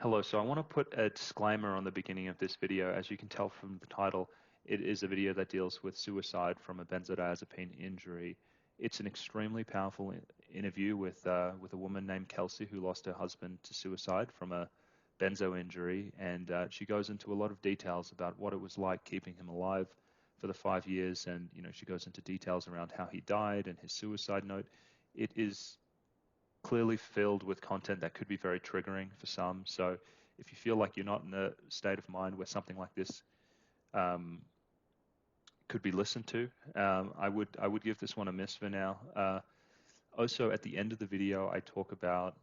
Hello, so I want to put a disclaimer on the beginning of this video. As you can tell from the title, it is a video that deals with suicide from a benzodiazepine injury. It's an extremely powerful interview with a woman named Kelsi who lost her husband to suicide from a benzo injury, and she goes into a lot of details about what it was like keeping him alive for the 5 years, and she goes into details around how he died and his suicide note. It is clearly filled with content that could be very triggering for some. So if you feel like you're not in a state of mind where something like this um, could be listened to, I would give this one a miss for now. Also, at the end of the video, I talk about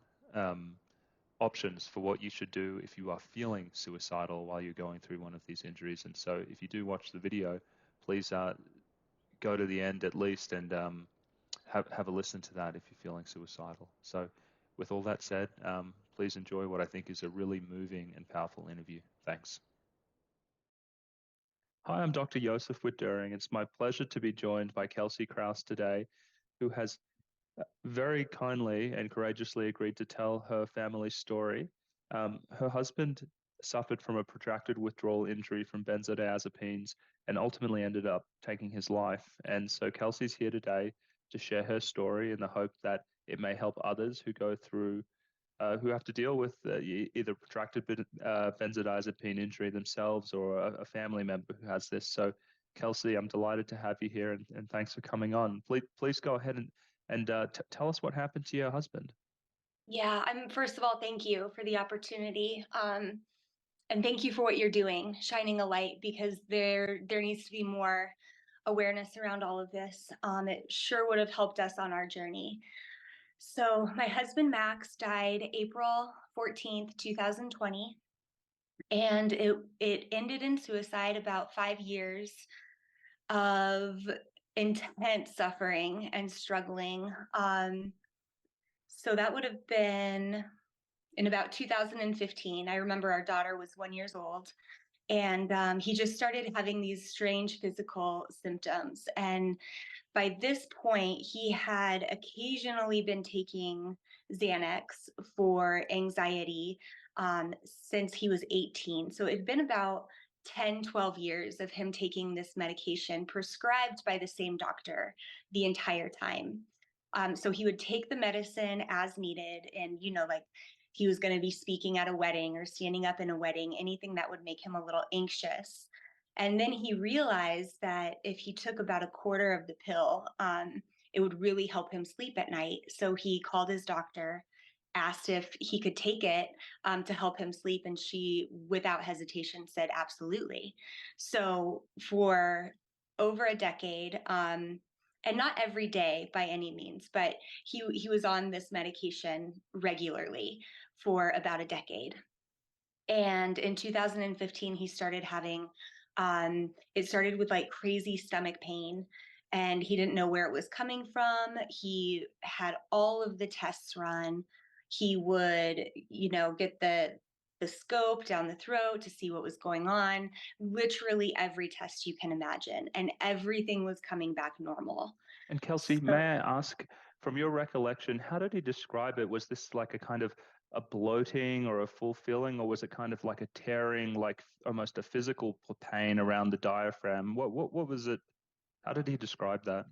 options for what you should do if you are feeling suicidal while you're going through one of these injuries. And so if you do watch the video, please go to the end at least and have a listen to that if you're feeling suicidal. So with all that said, please enjoy what I think is a really moving and powerful interview. Thanks. Hi, I'm Dr. Joseph Witt-Doering. It's my pleasure to be joined by Kelsi Kraus today, who has very kindly and courageously agreed to tell her family's story. Her husband suffered from a protracted withdrawal injury from benzodiazepines and ultimately ended up taking his life. And so Kelsi's here today to share her story in the hope that it may help others who go through, who have to deal with either protracted benzodiazepine injury themselves or a family member who has this. So, Kelsi, I'm delighted to have you here, and thanks for coming on. Please go ahead and tell us what happened to your husband. Yeah, first of all, thank you for the opportunity. And thank you for what you're doing, shining a light, because there needs to be more awareness around all of this. It sure would have helped us on our journey. So my husband Max died April 14th, 2020, and it ended in suicide. About 5 years of intense suffering and struggling. So that would have been in about 2015. I remember our daughter was 1 year old, and he just started having these strange physical symptoms. And by this point, he had occasionally been taking Xanax for anxiety since he was 18. So it had been about 10, 12 years of him taking this medication prescribed by the same doctor the entire time. So he would take the medicine as needed, and like he was going to be speaking at a wedding or standing up in a wedding, anything that would make him a little anxious. And then he realized that if he took about a quarter of the pill, it would really help him sleep at night. So he called his doctor, asked if he could take it to help him sleep, and she, without hesitation, said absolutely. So for over a decade, and not every day by any means, but he was on this medication regularly for about a decade. And in 2015, he started having, it started with like crazy stomach pain, and he didn't know where it was coming from. He had all of the tests run. He would, get the scope down the throat to see what was going on, literally every test you can imagine, and everything was coming back normal. And Kelsi, So may I ask, from your recollection, how did he describe it? Was this like a kind of a bloating or a full filling, or was it kind of like a tearing, like almost a physical pain around the diaphragm? What was it? How did he describe that?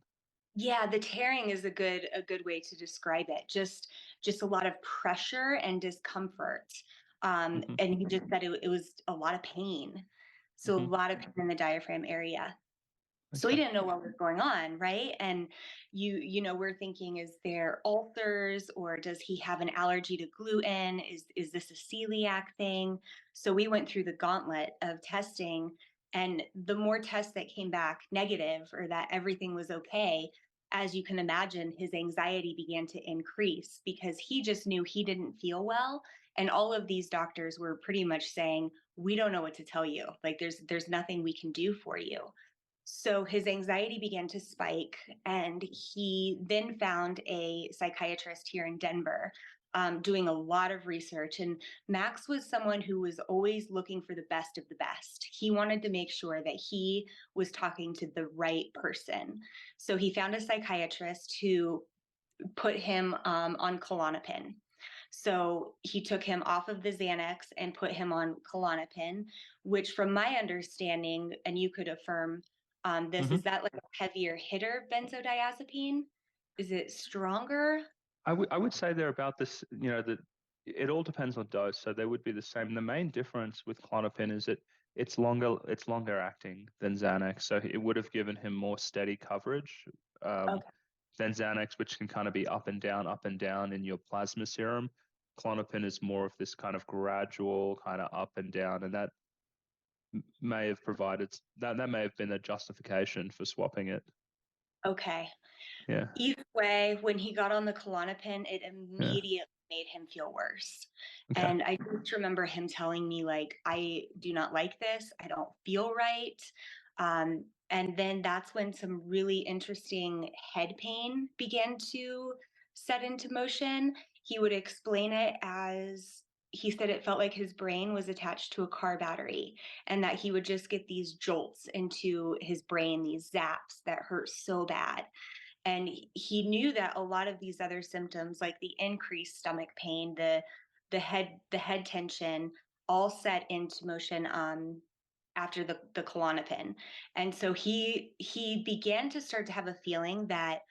yeah, the tearing is a good way to describe it. Just a lot of pressure and discomfort. Hmm. And he just said it was a lot of pain. So a Hmm. lot of pain in the diaphragm area. So he Okay. didn't know what was going on, right? And we're thinking, is there ulcers, or does he have an allergy to gluten? Is this a celiac thing? So we went through the gauntlet of testing, and the more tests that came back negative or that everything was okay, as you can imagine, his anxiety began to increase because he just knew he didn't feel well. And all of these doctors were pretty much saying, we don't know what to tell you. Like there's nothing we can do for you. So his anxiety began to spike, and he then found a psychiatrist here in Denver, doing a lot of research. And Max was someone who was always looking for the best of the best. He wanted to make sure that he was talking to the right person. So he found a psychiatrist who put him on Klonopin. So he took him off of the Xanax and put him on Klonopin, which, from my understanding, and you could affirm this, is that like a heavier hitter benzodiazepine? Is it stronger? I would say they're about this, that it all depends on dose. So they would be the same. The main difference with Klonopin is that it's longer acting than Xanax. So it would have given him more steady coverage um, Okay. than Xanax, which can kind of be up and down in your plasma serum. Klonopin is more of this kind of gradual kind of up and down, and that may have provided that may have been a justification for swapping it. Okay. Yeah. Either way, when he got on the Klonopin, it Yeah. immediately made him feel worse. Okay. And I just remember him telling me, like, I do not like this. I don't feel right. And then that's when some really interesting head pain began to set into motion. He would explain it as, he said it felt like his brain was attached to a car battery, and that he would just get these jolts into his brain, these zaps that hurt so bad. And he knew that a lot of these other symptoms, like the increased stomach pain, the head tension, all set into motion after the Klonopin. And so he began to start to have a feeling that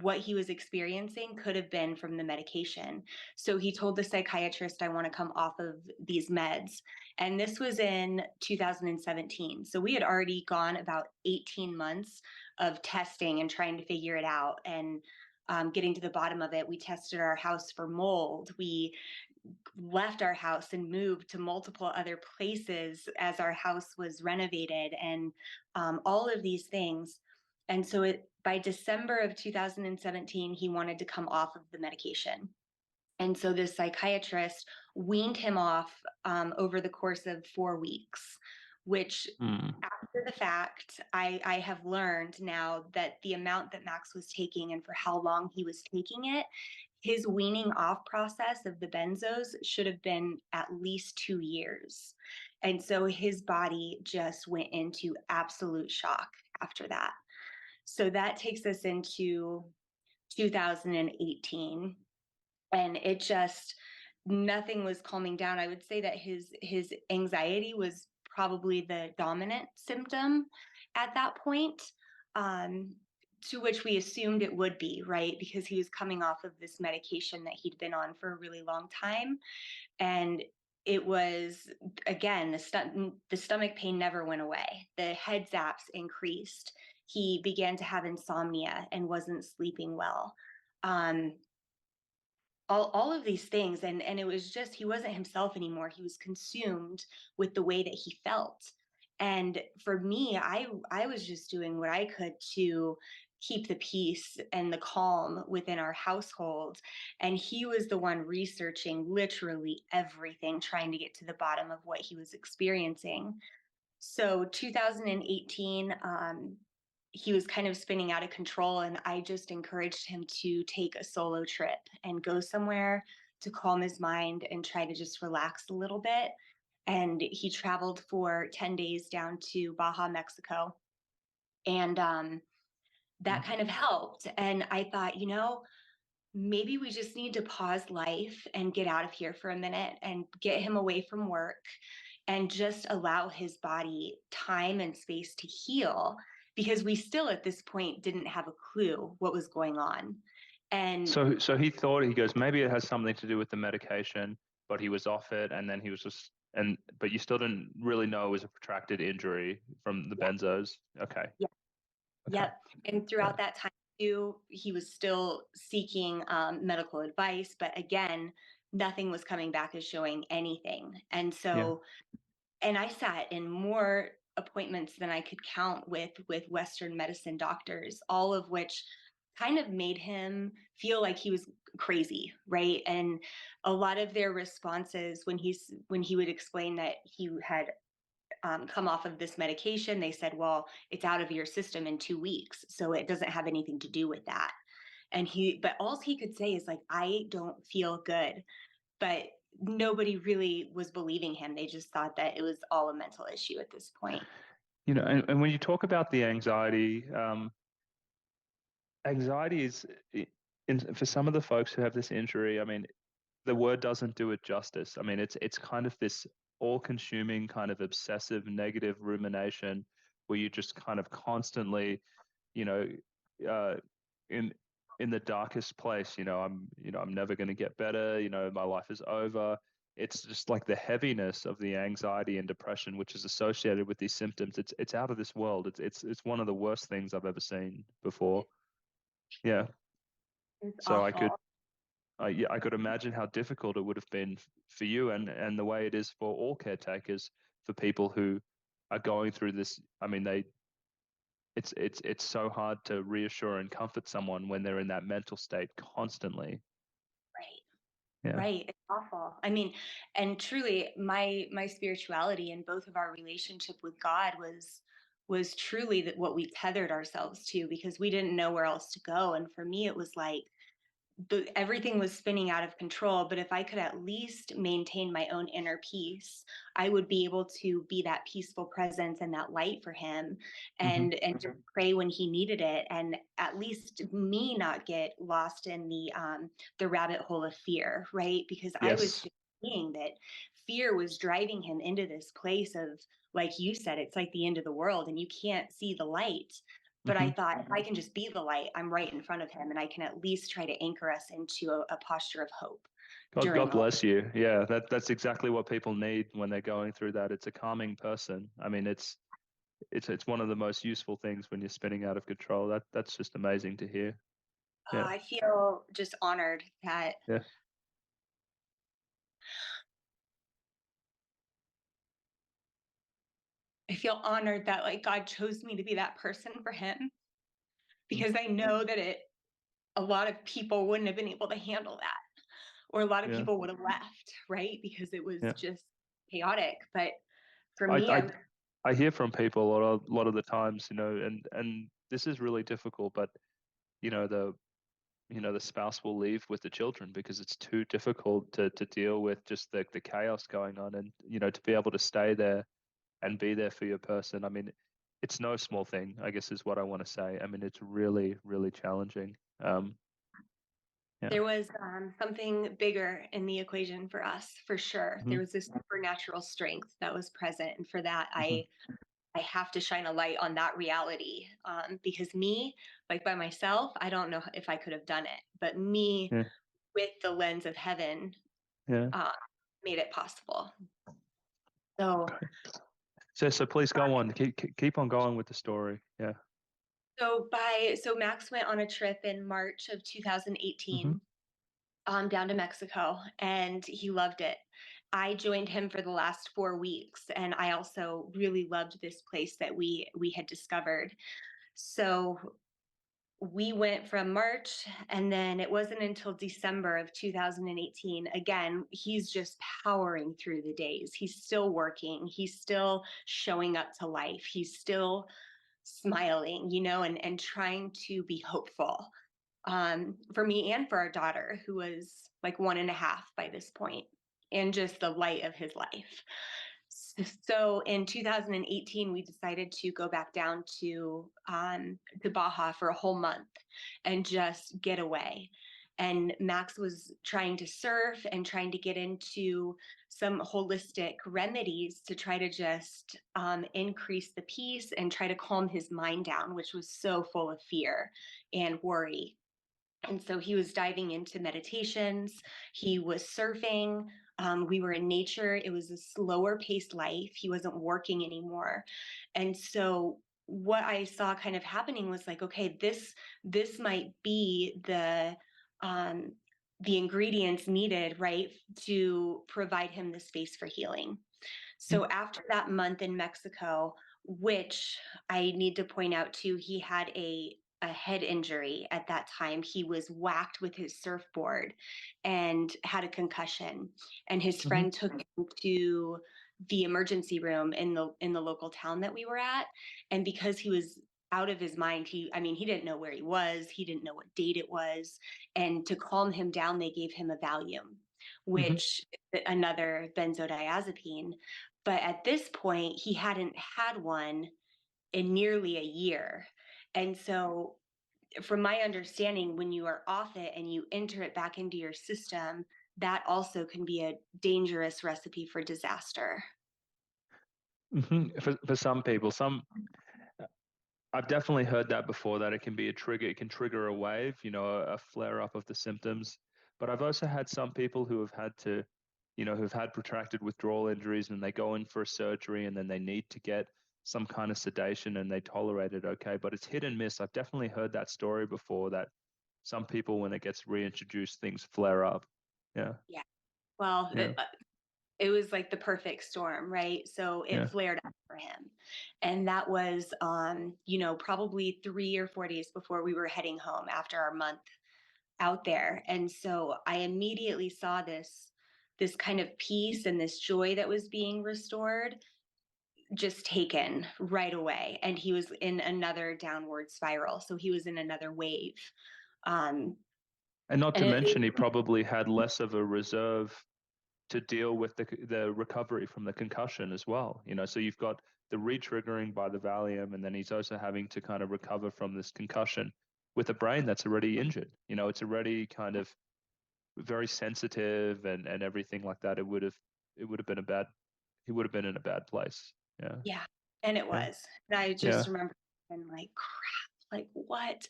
what he was experiencing could have been from the medication. So he told the psychiatrist, I want to come off of these meds. And this was in 2017. So we had already gone about 18 months of testing and trying to figure it out, and getting to the bottom of it. We tested our house for mold. We left our house and moved to multiple other places as our house was renovated, and all of these things. And so by December of 2017, he wanted to come off of the medication. And so this psychiatrist weaned him off over the course of 4 weeks, which, Mm. after the fact, I have learned now that the amount that Max was taking and for how long he was taking it, his weaning off process of the benzos should have been at least 2 years. And so his body just went into absolute shock after that. So that takes us into 2018, and it just, nothing was calming down. I would say that his anxiety was probably the dominant symptom at that point, um, to which we assumed it would be, right, because he was coming off of this medication that he'd been on for a really long time. And it was, again, the stomach pain never went away. The head zaps increased. He began to have insomnia and wasn't sleeping well. um, all of these things, and it was just, he wasn't himself anymore. He was consumed with the way that he felt. And for me, I was just doing what I could to keep the peace and the calm within our household, and he was the one researching literally everything, trying to get to the bottom of what he was experiencing. So 2018, he was kind of spinning out of control, and I just encouraged him to take a solo trip and go somewhere to calm his mind and try to just relax a little bit. And he traveled for 10 days down to Baja, Mexico. And that kind of helped. And I thought, maybe we just need to pause life and get out of here for a minute and get him away from work and just allow his body time and space to heal, because we still at this point didn't have a clue what was going on. And So he thought, he goes, maybe it has something to do with the medication, but he was off it, and then he was just, but you still didn't really know it was a protracted injury from the yeah, benzos. Okay. yeah, Okay. yep. And Yeah. throughout that time too, he was still seeking medical advice, but again, nothing was coming back as showing anything. And Yeah. so, and I sat in more appointments than I could count with Western medicine doctors, all of which kind of made him feel like he was crazy, right? And a lot of their responses when he would explain that he had come off of this medication, they said, "Well, it's out of your system in 2 weeks, so it doesn't have anything to do with that." But all he could say is like, "I don't feel good," but nobody really was believing him. They just thought that it was all a mental issue at this point. And when you talk about the anxiety, anxiety is, for some of the folks who have this injury, I mean, the word doesn't do it justice. I mean, it's kind of this all-consuming kind of obsessive negative rumination where you just kind of constantly, you know, uh, in in the darkest place, I'm never going to get better, my life is over. It's just like the heaviness of the anxiety and depression which is associated with these symptoms. It's out of this world. It's one of the worst things I've ever seen before. Yeah. It's So awful. yeah, I could imagine how difficult it would have been for you, and the way it is for all caretakers, for people who are going through this. I mean, it's so hard to reassure and comfort someone when they're in that mental state constantly. Right. Yeah. Right. It's awful. I mean, and truly my spirituality and both of our relationship with God was truly that what we tethered ourselves to because we didn't know where else to go. And for me, it was like everything was spinning out of control. But if I could at least maintain my own inner peace, I would be able to be that peaceful presence and that light for him, Hmm. and just pray when he needed it, and at least me not get lost in the rabbit hole of fear, right? Because I was Yes. just seeing that fear was driving him into this place of, like you said, it's like the end of the world and you can't see the light. But I Hmm. thought if I can just be the light, I'm right in front of him and I can at least try to anchor us into a posture of hope God during all. bless you. Yeah, that's exactly what people need when they're going through that. It's a calming person. I mean, it's one of the most useful things when you're spinning out of control. That's just amazing to hear. Yeah. I feel just honored that Yeah. like God chose me to be that person for him Mm. because I know that a lot of people wouldn't have been able to handle that, or a lot of Yeah. people would have left, right? Because it was Yeah. just chaotic. But for I, me, I I'm I hear from people a lot of the times, and this is really difficult, but you know the the spouse will leave with the children because it's too difficult to deal with just the chaos going on, and to be able to stay there and be there for your person. I mean, it's no small thing, I guess is what I want to say. I mean, it's really, really challenging. Yeah. There was something bigger in the equation for us, for sure. Hmm. There was this supernatural strength that was present, and for that, Hmm. I have to shine a light on that reality, because me, like by myself, I don't know if I could have done it, but me Yeah. with the lens of heaven Yeah. uh, made it possible. So, Okay. So please go on. Keep on going with the story. Yeah. so Max went on a trip in March of Hmm. 2018, down to Mexico, and he loved it. I joined him for the last 4 weeks, and I also really loved this place that we had discovered. So we went from March, and then it wasn't until December of 2018. Again, he's just powering through the days. He's still working. He's still showing up to life. He's still smiling, and trying to be hopeful, for me and for our daughter, who was like 1.5 by this point, and just the light of his life. So in 2018, we decided to go back down to Baja for a whole month and just get away. And Max was trying to surf and trying to get into some holistic remedies to try to just increase the peace and try to calm his mind down, which was so full of fear and worry. And so he was diving into meditations, he was surfing. We were in nature. It was a slower paced life. He wasn't working anymore. And so what I saw kind of happening was like, okay, this might be um, the ingredients needed, right, to provide him the space for healing. So after that month in Mexico, which I need to point out too, he had a head injury at that time. He was whacked with his surfboard and had a concussion. And his Hmm. friend took him to the emergency room in the local town that we were at. And because he was out of his mind, he didn't know where he was. He didn't know what date it was. And to calm him down, they gave him a Valium, Hmm. which another benzodiazepine. But at this point, he hadn't had one in nearly a year. And so, from my understanding, when you are off it and you enter it back into your system, that also can be a dangerous recipe for disaster. For some people, I've definitely heard that before, that it can be a trigger. It can trigger a wave, a flare up of the symptoms. But I've also had some people who have had to, who've had protracted withdrawal injuries, and they go in for a surgery and then they need to get some kind of sedation and they tolerate it okay. But it's hit and miss. I've definitely heard that story before, that some people, when it gets reintroduced, things flare up. Yeah. Yeah. Well, Yeah. it was like the perfect storm, right? So it Yeah. flared up for him. And that was, probably 3 or 4 days before we were heading home after our month out there. And so I immediately saw this kind of peace and this joy that was being restored just taken right away. And he was in another downward spiral. So he was in another wave. Um, And not and to it, mention, he probably had less of a reserve to deal with the recovery from the concussion as well. So you've got the re-triggering by the Valium, and then he's also having to kind of recover from this concussion with a brain that's already injured. It's already kind of very sensitive and everything like that. It would have been a bad. He would have been in a bad place. Yeah. yeah, and it Yeah. was. And I Yeah. just remember and like, crap, like what?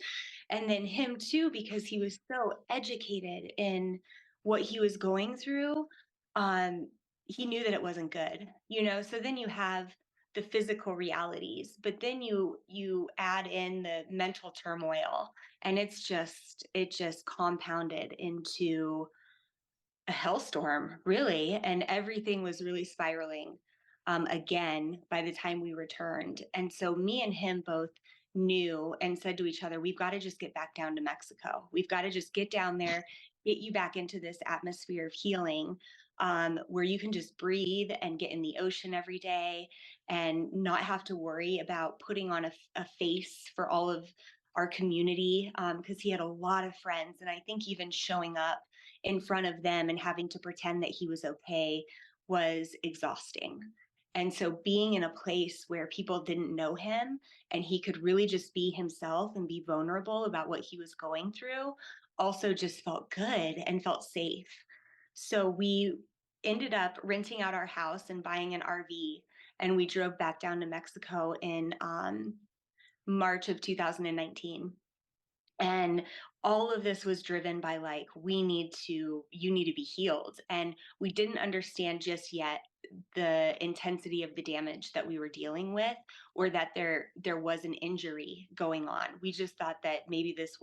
And then him too, because he was so educated in what he was going through. Um, he knew that it wasn't good. So then you have the physical realities, but then you add in the mental turmoil, and it just compounded into a hellstorm, really, and everything was really spiraling again by the time we returned. And so me and him both knew and said to each other, we've got to just get back down to Mexico. We've got to just get down there, get you back into this atmosphere of healing, where you can just breathe and get in the ocean every day and not have to worry about putting on a face for all of our community, because he had a lot of friends. And I think even showing up in front of them and having to pretend that he was okay was exhausting. And so being in a place where people didn't know him and he could really just be himself and be vulnerable about what he was going through also just felt good and felt safe. So we ended up renting out our house and buying an RV, and we drove back down to Mexico in March of 2019. And all of this was driven by like, you need to be healed. And we didn't understand just yet the intensity of the damage that we were dealing with, or that there was an injury going on. We just thought that maybe this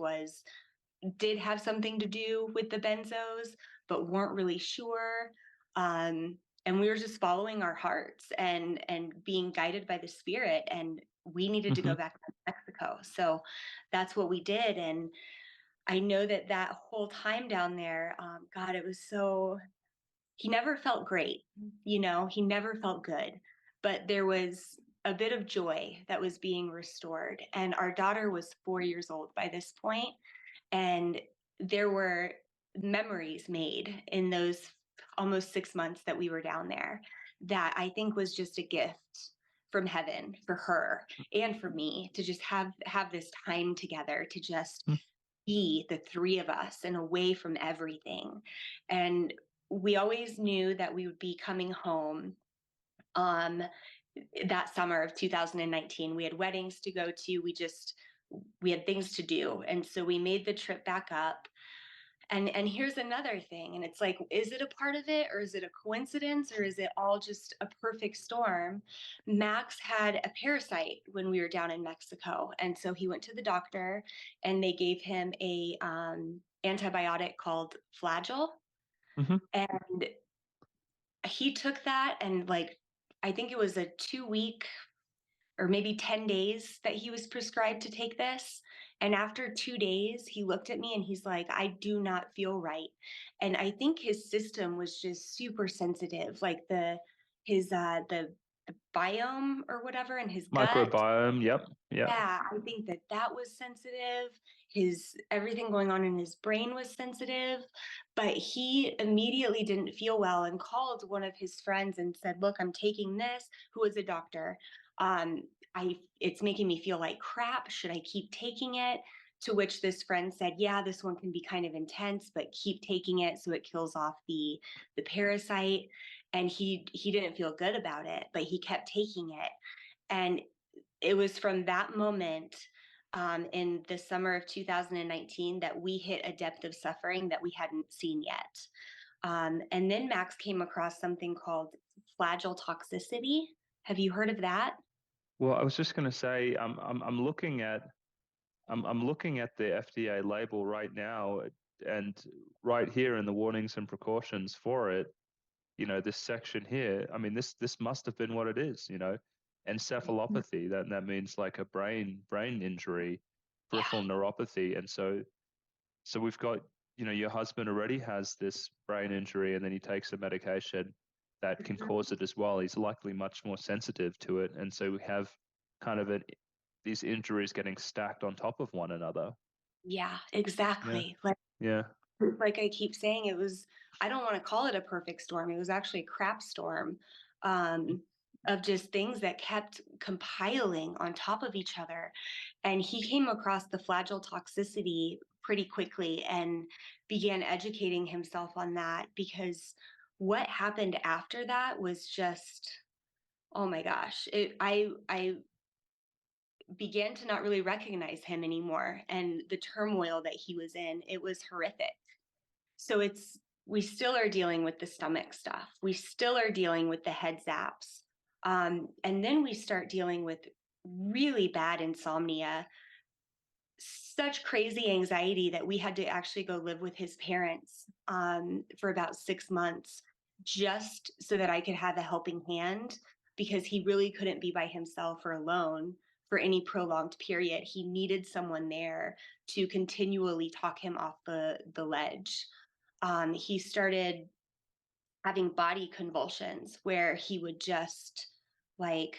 did have something to do with the benzos, but weren't really sure. And we were just following our hearts and being guided by the spirit, and we needed to Hmm. go back to Mexico. So that's what we did. And I know that whole time down there, God, it was so, he never felt great. He never felt good, but there was a bit of joy that was being restored. And our daughter was 4 years old by this point, and there were memories made in those almost 6 months that we were down there that I think was just a gift from heaven for her and for me to just have this time together to just be the three of us and away from everything. And we always knew that we would be coming home um that summer of 2019. We had weddings to go to. We had things to do. And so we made the trip back up. And here's another thing. And it's like, is it a part of it, or is it a coincidence, or is it all just a perfect storm? Max had a parasite when we were down in Mexico. And so he went to the doctor and they gave him a antibiotic called Flagyl. Hmm. And he took that, and like, I think it was a 2 week or maybe 10 days that he was prescribed to take this. And after 2 days, he looked at me and he's like, I do not feel right. And I think his system was just super sensitive, like the biome or whatever in his gut. Microbiome. Yep. Yeah. Yeah, I think that was sensitive. His everything going on in his brain was sensitive, but he immediately didn't feel well and called one of his friends and said, "Look, I'm taking this," who was a doctor. It's making me feel like crap. Should I keep taking it? To which this friend said, yeah, this one can be kind of intense, but keep taking it so it kills off the parasite. And he didn't feel good about it, but he kept taking it. And it was from that moment, in the summer of 2019, that we hit a depth of suffering that we hadn't seen yet. And then Max came across something called flagell toxicity. Have you heard of that? Well, I was just going to say, I'm looking at the FDA label right now, and right here in the warnings and precautions for it, this section here. I mean, this must have been what it is. Encephalopathy. That means like a brain injury, peripheral Yeah. neuropathy, and so we've got, your husband already has this brain injury, and then he takes a medication that can cause it as well. He's likely much more sensitive to it, and so we have kind of these injuries getting stacked on top of one another. Yeah, Yeah, exactly. yeah. Like I keep saying, I don't want to call it a perfect storm. It was actually a crap storm, um, of just things that kept compiling on top of each other. And he came across the flagell toxicity pretty quickly and began educating himself on that, because what happened after that was just, oh my gosh. I began to not really recognize him anymore, and the turmoil that he was in, it was horrific. So we still are dealing with the stomach stuff. We still are dealing with the head zaps. And then we start dealing with really bad insomnia, such crazy anxiety that we had to actually go live with his parents, for about 6 months, just so that I could have a helping hand, because he really couldn't be by himself or alone for any prolonged period. He needed someone there to continually talk him off the ledge. He started having body convulsions where he would just like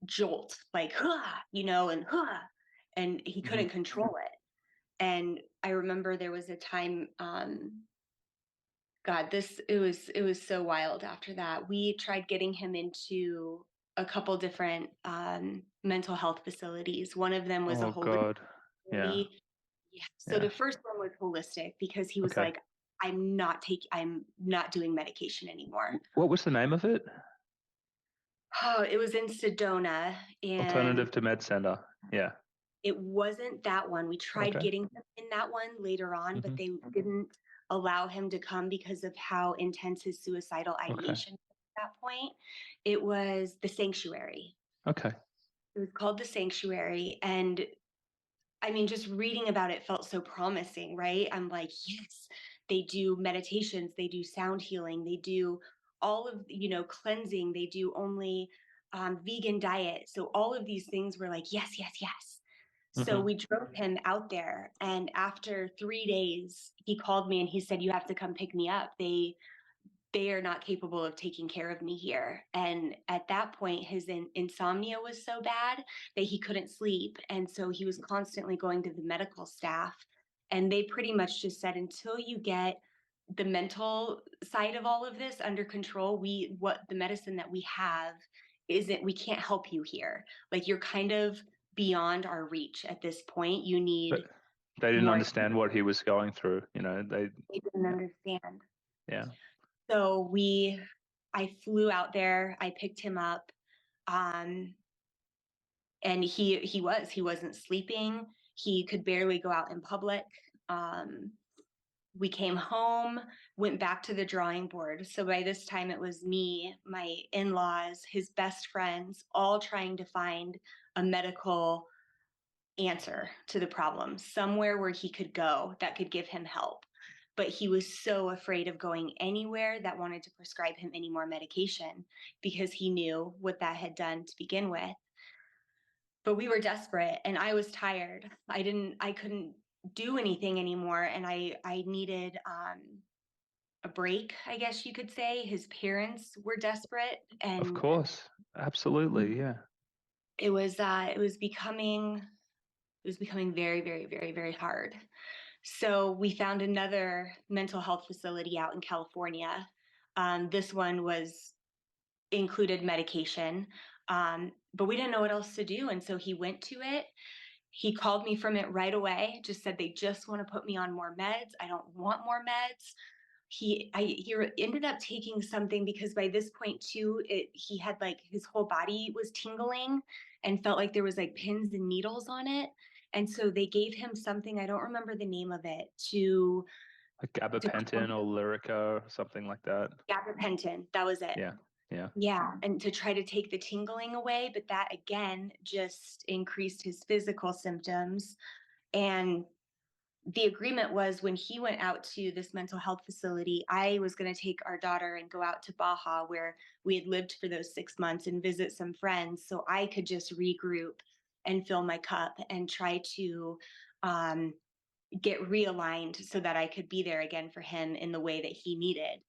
jolt, like, huh, and huh, and he Hmm. couldn't control it. And I remember there was a time, God, it was so wild after that. We tried getting him into a couple different mental health facilities. One of them was a Oh holistic God. Yeah, facility. Yeah. So yeah. the first one was holistic, because he was Okay. like, I'm not doing medication anymore. What was the name of it? Oh, it was in Sedona, and Alternative to Med Center. Yeah. it wasn't that one. We tried Okay. getting him in that one later on, but Hmm. they didn't allow him to come because of how intense his suicidal Okay. ideation was at that point. It was the Sanctuary. Okay. It was called the Sanctuary. And I mean, just reading about it felt so promising, right? I'm like, yes, they do meditations, they do sound healing, they do all of, cleansing, they do only vegan diet. So all of these things were like, yes, yes, yes. So Hmm. we drove him out there. And after 3 days, he called me and he said, you have to come pick me up. They are not capable of taking care of me here. And at that point, his insomnia was so bad that he couldn't sleep. And so he was constantly going to the medical staff. And they pretty much just said, until you get the mental side of all of this under control, what the medicine that we have isn't, we can't help you here. Like, you're kind of beyond our reach at this point. You But need they didn't more. understand what he was going through. They didn't understand. Yeah. So I flew out there, I picked him up, um, and he wasn't sleeping. He could barely go out in public. Um, we came home, went back to the drawing board. So by this time, it was me, my in-laws, his best friends, all trying to find a medical answer to the problem, somewhere where he could go that could give him help. But he was so afraid of going anywhere that wanted to prescribe him any more medication, because he knew what that had done to begin with. But we were desperate, and I was tired. I couldn't do anything anymore, and I needed a break, I guess you could say. His parents were desperate, Of and course. Absolutely. Yeah. it was becoming very, very, very, very hard. So we found another mental health facility out in California. This one was included medication, but we didn't know what else to do. And so he went to it, He called me from it right away, just said they just want to put me on more meds. I don't want more meds. He ended up taking something because by this point too, he had like his whole body was tingling and felt like there was like pins and needles on it. And so they gave him something, I don't remember the name of it, Like to Gabapentin or Lyrica or something like that. Gabapentin. That was it. Yeah. Yeah. Yeah, and to try to take the tingling away, but that again just increased his physical symptoms. And the agreement was when he went out to this mental health facility, I was going to take our daughter and go out to Baja, where we had lived for those 6 months, and visit some friends so I could just regroup and fill my cup and try to um, get realigned so that I could be there again for him in the way that he needed.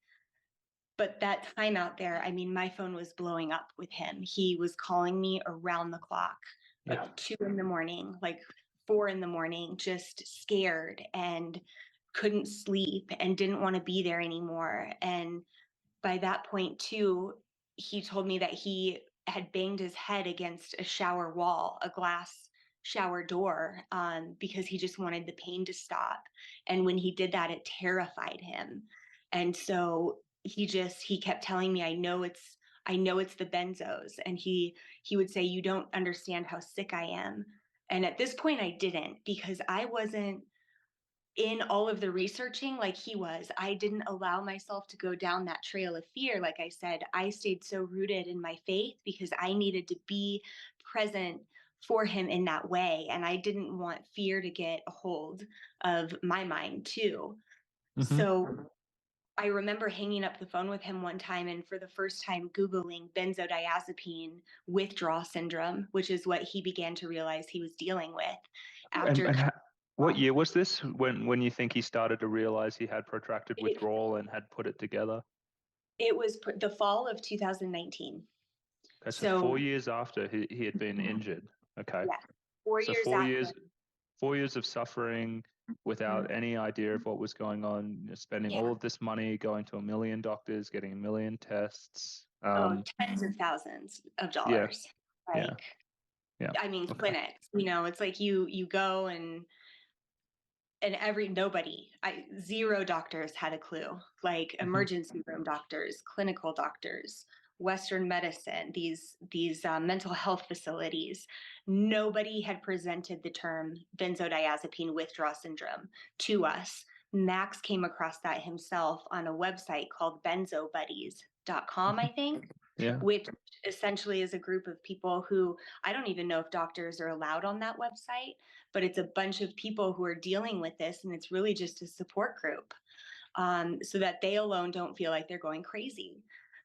But that time out there, I mean, my phone was blowing up with him. He was calling me around the clock, Yeah. like 2 in the morning, like 4 in the morning, just scared and couldn't sleep and didn't want to be there anymore. And by that point, too, he told me that he had banged his head against a shower wall, a glass shower door, because he just wanted the pain to stop. And when he did that, it terrified him. And so he kept telling me, I know it's the benzos. And he would say, you don't understand how sick I am. And at this point I didn't, because I wasn't in all of the researching like he was. I didn't allow myself to go down that trail of fear. Like I said, I stayed so rooted in my faith because I needed to be present for him in that way. And I didn't want fear to get a hold of my mind too. Mm-hmm. So I remember hanging up the phone with him one time and for the first time Googling benzodiazepine withdrawal syndrome, which is what he began to realize he was dealing with after. And what year was this when you think he started to realize he had protracted it, withdrawal and had put it together? it was the fall of 2019. Okay, so So 4 years after he had been injured. Okay. yeah, four So years four after. years 4 years of suffering without any idea of what was going on, spending Yeah. all of this money, going to a million doctors, getting a million tests. Oh, tens of thousands of Yeah, dollars. yeah, Like, yeah. I mean, Okay. clinics, it's like you go and zero doctors had a clue, like Mm-hmm. emergency room doctors, clinical doctors, Western medicine, these mental health facilities. Nobody had presented the term benzodiazepine withdrawal syndrome to us. Max came across that himself on a website called benzobuddies.com, I think, Yeah. which essentially is a group of people who, I don't even know if doctors are allowed on that website, but it's a bunch of people who are dealing with this, and it's really just a support group, so that they alone don't feel like they're going crazy.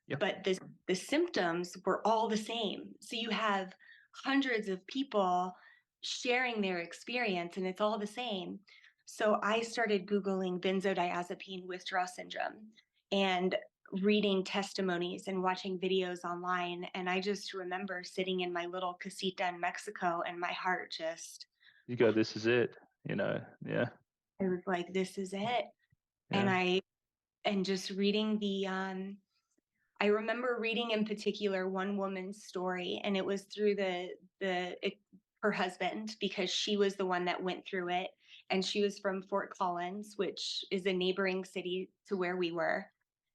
Yep. But the symptoms were all the same. So you have hundreds of people sharing their experience, and it's all the same. So I started Googling benzodiazepine withdrawal syndrome and reading testimonies and watching videos online. And I just remember sitting in my little casita in Mexico, and my heart just, You go, this is it, yeah, I was like, this is it. And yeah. just reading I remember reading in particular one woman's story, and it was through her husband, because she was the one that went through it. And she was from Fort Collins, which is a neighboring city to where we were.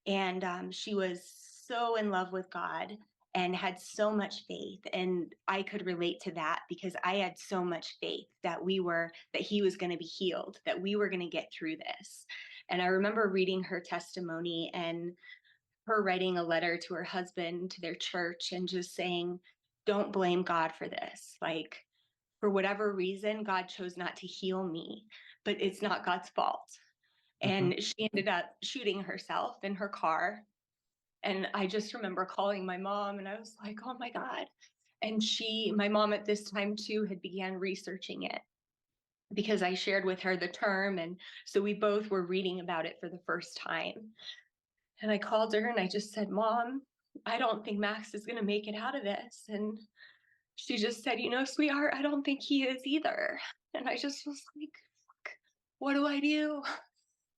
And she was so in love with God and had so much faith. And I could relate to that because I had so much faith that he was going to be healed, that we were going to get through this. And I remember reading her testimony and her writing a letter to her husband, to their church, and just saying, don't blame God for this. Like, for whatever reason, God chose not to heal me, but it's not God's fault. Mm-hmm. And she ended up shooting herself in her car. And I just remember calling my mom, and I was like, oh my God. And my mom at this time too had began researching it because I shared with her the term. And so we both were reading about it for the first time. And I called her and I just said, Mom, I don't think Max is going to make it out of this. And she just said, sweetheart, I don't think he is either. And I just was like, fuck, what do I do?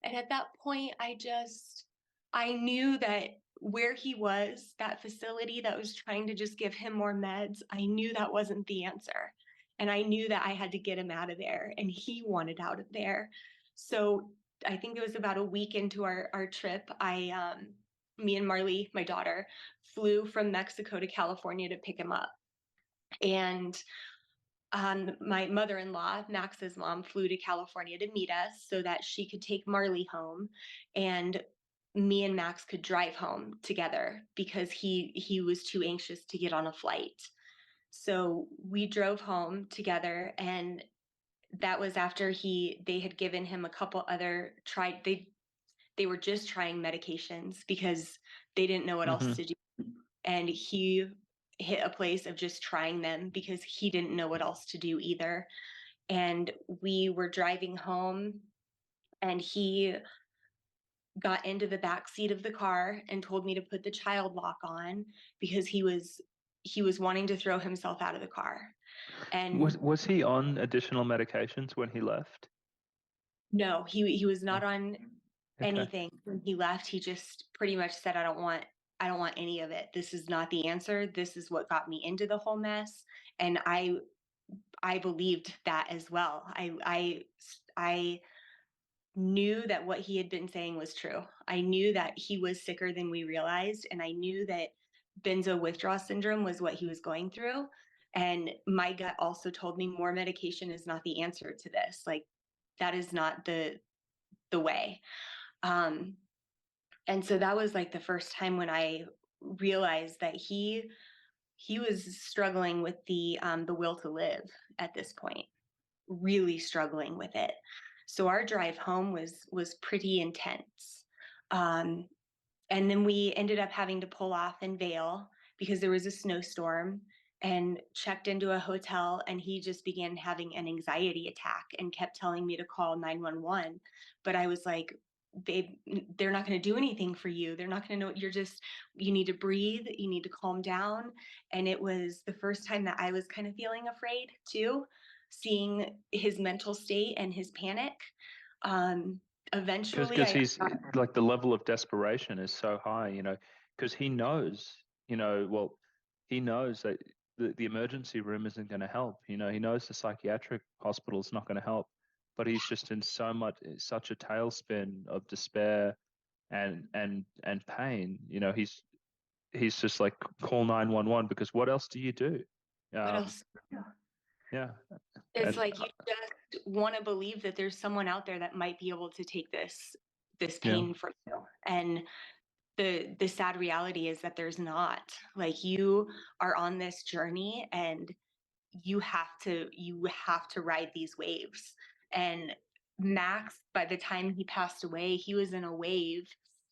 And at that point, I knew that where he was, that facility that was trying to just give him more meds, I knew that wasn't the answer. And I knew that I had to get him out of there, and he wanted out of there. So I think it was about a week into our trip, me and Marley, my daughter, flew from Mexico to California to pick him up. And my mother-in-law, Max's mom, flew to California to meet us so that she could take Marley home, and me and Max could drive home together because he was too anxious to get on a flight. So we drove home together, and that was after they had given him a couple other they were just trying medications because they didn't know what else to do. And he hit a place of just trying them because he didn't know what else to do either. And we were driving home, and he got into the back seat of the car and told me to put the child lock on because he was wanting to throw himself out of the car. And Was he on additional medications when he left? no, he was not Oh, on okay. anything when he left. He just pretty much said, I don't want any of it. This is not the answer. This is what got me into the whole mess. And I believed that as well. I knew that what he had been saying was true. I knew that he was sicker than we realized, and I knew that benzo withdrawal syndrome was what he was going through. And my gut also told me more medication is not the answer to this. Like, that is not the way. Um, and so that was like the first time when I realized that he was struggling with the will to live at this point, really struggling with it. So our drive home was pretty intense. Um, and then we ended up having to pull off in Vail because there was a snowstorm, and checked into a hotel, and he just began having an anxiety attack and kept telling me to call 911. But I was like, babe, they're not going to do anything for you. They're not going to know. You need to breathe. You need to calm down. And it was the first time that I was kind of feeling afraid too, seeing his mental state and his panic. Um, Eventually Because I he's like the level of desperation is so high, because he knows, well, he knows that the emergency room isn't going to help. He knows the psychiatric hospital is not going to help, but he's just in such a tailspin of despair and pain. He's just like, call 911, because what else do you do? what Um, else? yeah, It's and like you just want to believe that there's someone out there that might be able to take this yeah, pain from you. And the sad reality is that there's not. Like, you are on this journey, and you have to ride these waves. And Max, by the time he passed away, he was in a wave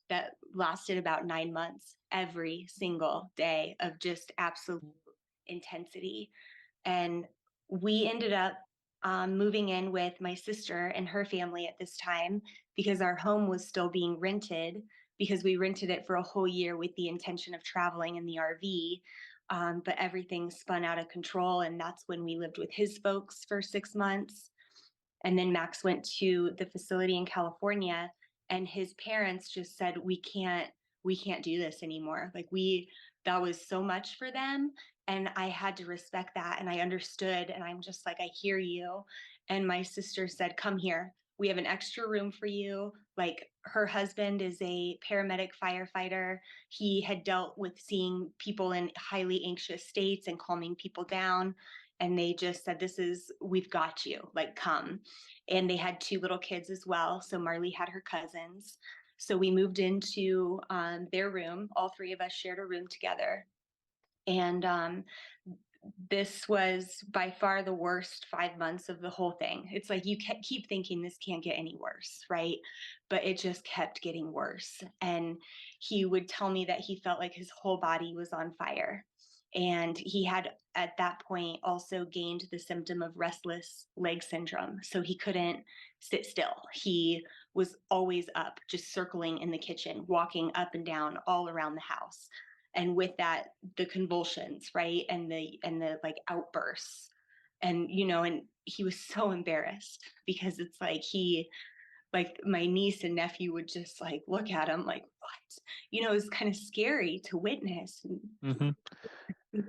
that lasted about 9 months, every single day of just absolute intensity. And we ended up moving in with my sister and her family at this time because our home was still being rented, because we rented it for a whole year with the intention of traveling in the RV. But everything spun out of control, and that's when we lived with his folks for 6 months. And then Max went to the facility in California, and his parents just said, we can't do this anymore. Like, that was so much for them. And I had to respect that, and I understood. And I'm just like, I hear you. And my sister said, come here. We have an extra room for you. Like, her husband is a paramedic firefighter. He had dealt with seeing people in highly anxious states and calming people down. And they just said, we've got you, like, come. And they had two little kids as well. So Marley had her cousins. So we moved into their room. All three of us shared a room together. And this was by far the worst 5 months of the whole thing. It's like you keep thinking this can't get any worse, right? But it just kept getting worse. And he would tell me that he felt like his whole body was on fire. And he had, at that point, also gained the symptom of restless leg syndrome. So he couldn't sit still. He was always up, just circling in the kitchen, walking up and down all around the house. And with that, the convulsions, right? And the like outbursts. And and he was so embarrassed because it's like my niece and nephew would just like look at him like, what? It was kind of scary to witness. And hmm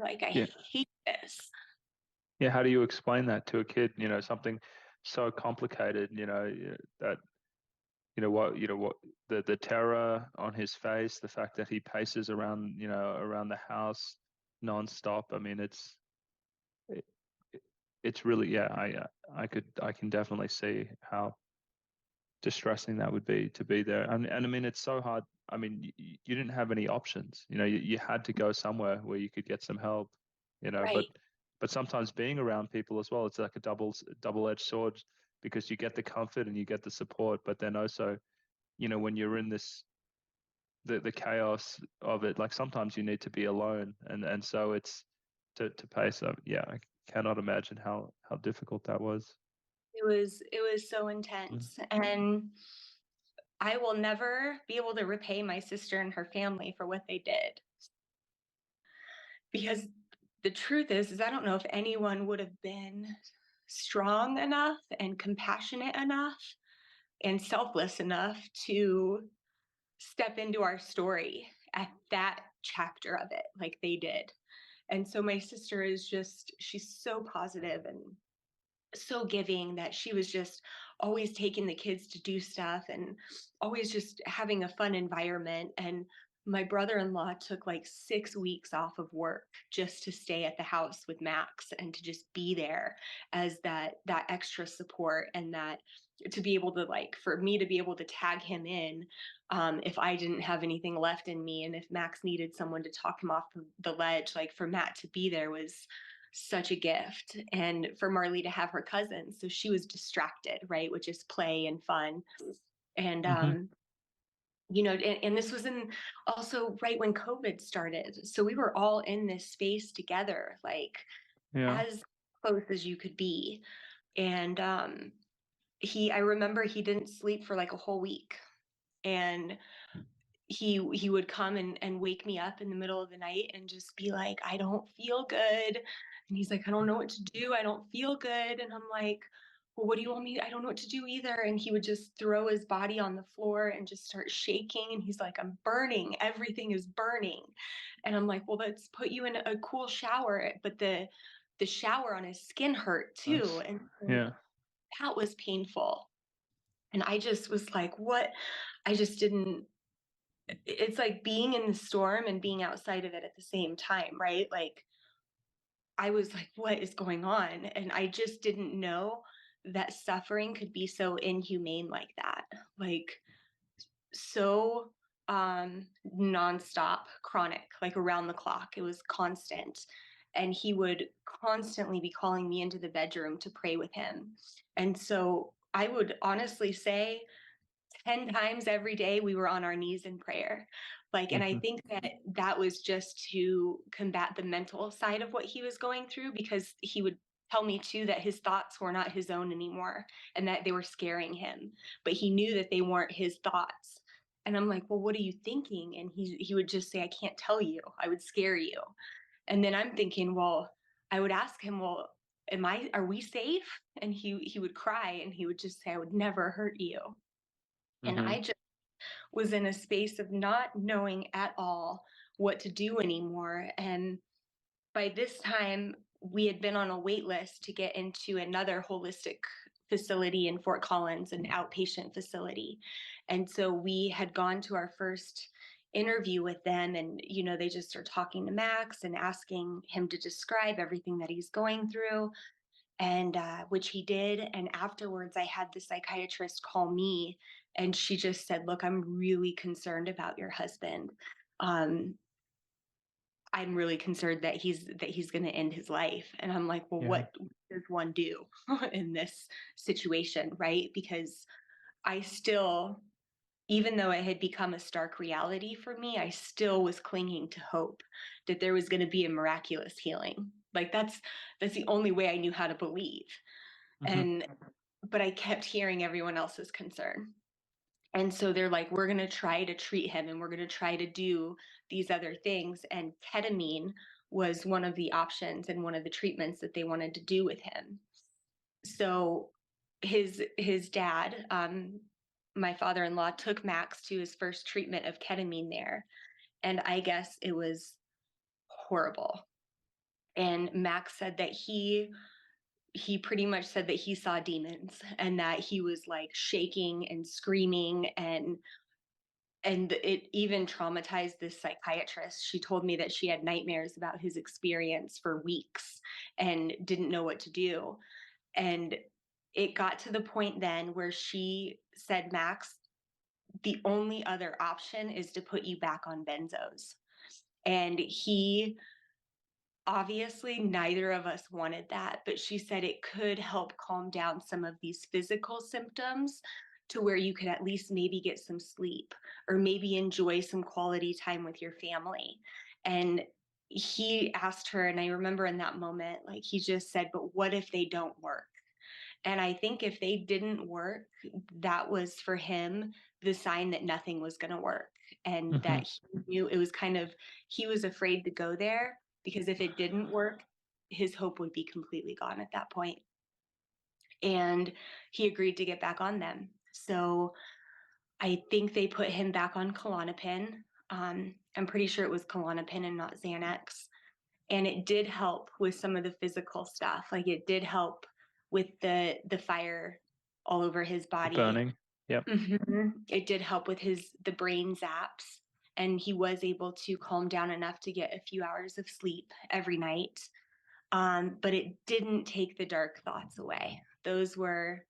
like, I yeah. hate this. Yeah, how do you explain that to a kid? Something so complicated, that what the terror on his face, the fact that he paces around the house nonstop. I mean, it, it's really, yeah, I can definitely see how distressing that would be to be there. And I mean, it's so hard. I mean, you didn't have any options. You had to go somewhere where you could get some help. But Right. sometimes being around people as well, it's like a double-edged sword, because you get the comfort and you get the support, but then also, when you're in the chaos of it, like sometimes you need to be alone, and so it's to pace up. Yeah, I cannot imagine how difficult that was. It was so Mm. intense. And I will never be able to repay my sister and her family for what they did, because the truth is I don't know if anyone would have been strong enough and compassionate enough and selfless enough to step into our story at that chapter of it like they did. And so my sister is just, she's so positive and so giving, that she was just always taking the kids to do stuff and always just having a fun environment. And my brother-in-law took like 6 weeks off of work just to stay at the house with Max and to just be there as that extra support, and that to be able to, like, for me to be able to tag him in, if I didn't have anything left in me, and if Max needed someone to talk him off the ledge, like for Matt to be there was such a gift. And for Marley to have her cousins, so she was distracted, right, with just play and fun. And Mm-hmm. and this was in also right when COVID started, so we were all in this space together, like Yeah. as close as you could be. And I remember he didn't sleep for like a whole week. And he would come and wake me up in the middle of the night and just be like, I don't feel good. And he's like, I don't know what to do, I don't feel good. And I'm like, well, what do you want me, I don't know what to do either. And he would just throw his body on the floor and just start shaking, and he's like, I'm burning, everything is burning. And I'm like, well, let's put you in a cool shower. But the shower on his skin hurt too, That's and so yeah. that was painful. And I just was like, what, I just didn't, it's like being in the storm and being outside of it at the same time, right? Like I was like, what is going on? And I just didn't know that suffering could be so inhumane like that. Like so nonstop, chronic, like around the clock. It was constant. And he would constantly be calling me into the bedroom to pray with him. And so I would honestly say 10 times every day we were on our knees in prayer. Like, and I Mm-hmm. think that that was just to combat the mental side of what he was going through, because he would tell me too that his thoughts were not his own anymore and that they were scaring him, but he knew that they weren't his thoughts. And I'm like, well, what are you thinking? And he would just say, I can't tell you, I would scare you. And then I'm thinking, well, I would ask him, well, are we safe? And he would cry and he would just say, I would never hurt you. And Mm-hmm. I just was in a space of not knowing at all what to do anymore. And by this time, we had been on a wait list to get into another holistic facility in Fort Collins, an outpatient facility. And so we had gone to our first interview with them, and they just are talking to Max and asking him to describe everything that he's going through, and which he did. And afterwards, I had the psychiatrist call me, and she just said, look, I'm really concerned about your husband. um, I'm really concerned that he's going to end his life. And I'm like, well, Yeah. what does one do in this situation, right? Because I still, even though it had become a stark reality for me, I still was clinging to hope that there was going to be a miraculous healing. Like that's the only way I knew how to believe. Mm-hmm. And but I kept hearing everyone else's concern. And so they're like, we're going to try to treat him and we're going to try to do these other things. And ketamine was one of the options and one of the treatments that they wanted to do with him. So his dad, my father-in-law, took Max to his first treatment of ketamine there. And I guess it was horrible. And Max said that he pretty much said that he saw demons and that he was like shaking and screaming, and it even traumatized this psychiatrist. She told me that she had nightmares about his experience for weeks and didn't know what to do. And it got to the point then where she said, Max, the only other option is to put you back on benzos. And he, obviously, neither of us wanted that, but she said it could help calm down some of these physical symptoms to where you could at least maybe get some sleep or maybe enjoy some quality time with your family. And he asked her, and I remember in that moment, like he just said, but what if they don't work? And I think if they didn't work, that was for him the sign that nothing was going to work, and Mm-hmm. that he knew it was kind of, he was afraid to go there because if it didn't work, his hope would be completely gone at that point. And he agreed to get back on them. So I think they put him back on Klonopin. I'm pretty sure it was Klonopin and not Xanax. And it did help with some of the physical stuff. Like it did help with the fire all over his The body. burning. Yep. It did help with the brain zaps, and he was able to calm down enough to get a few hours of sleep every night. But it didn't take the dark thoughts away. Those were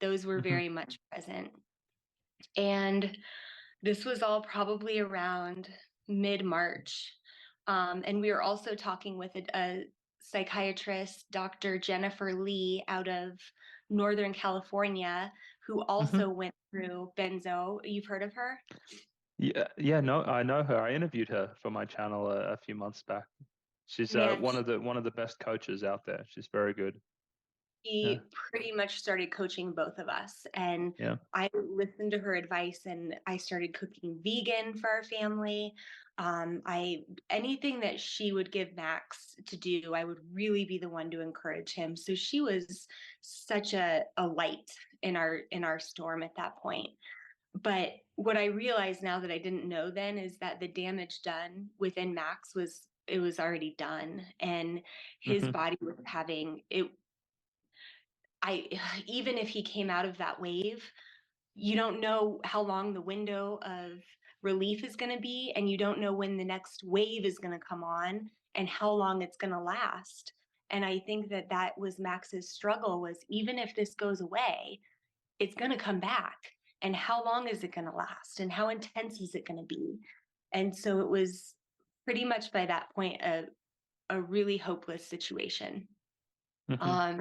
Mm-hmm. very much present. And this was all probably around mid-March. And we were also talking with a psychiatrist, Dr. Jennifer Lee, out of Northern California, who Mm-hmm. also went through benzo. You've heard of her? Yeah, no, I know her. I interviewed her for my channel a few months back. She's Man, one of the best coaches out there. She's very good. Yeah, she pretty much started coaching both of us. And yeah. I listened to her advice and I started cooking vegan for our family. I anything that she would give Max to do, I would really be the one to encourage him. So she was such a light in our storm at that point. But what I realize now that I didn't know then is that the damage done within Max was, it was already done, and his Mm-hmm. body was having it. I Even if he came out of that wave, you don't know how long the window of relief is going to be, and you don't know when the next wave is going to come on and how long it's going to last. And I think that that was Max's struggle, was even if this goes away, it's going to come back, and how long is it going to last and how intense is it going to be? And so it was pretty much by that point a really hopeless situation. Mm-hmm. um,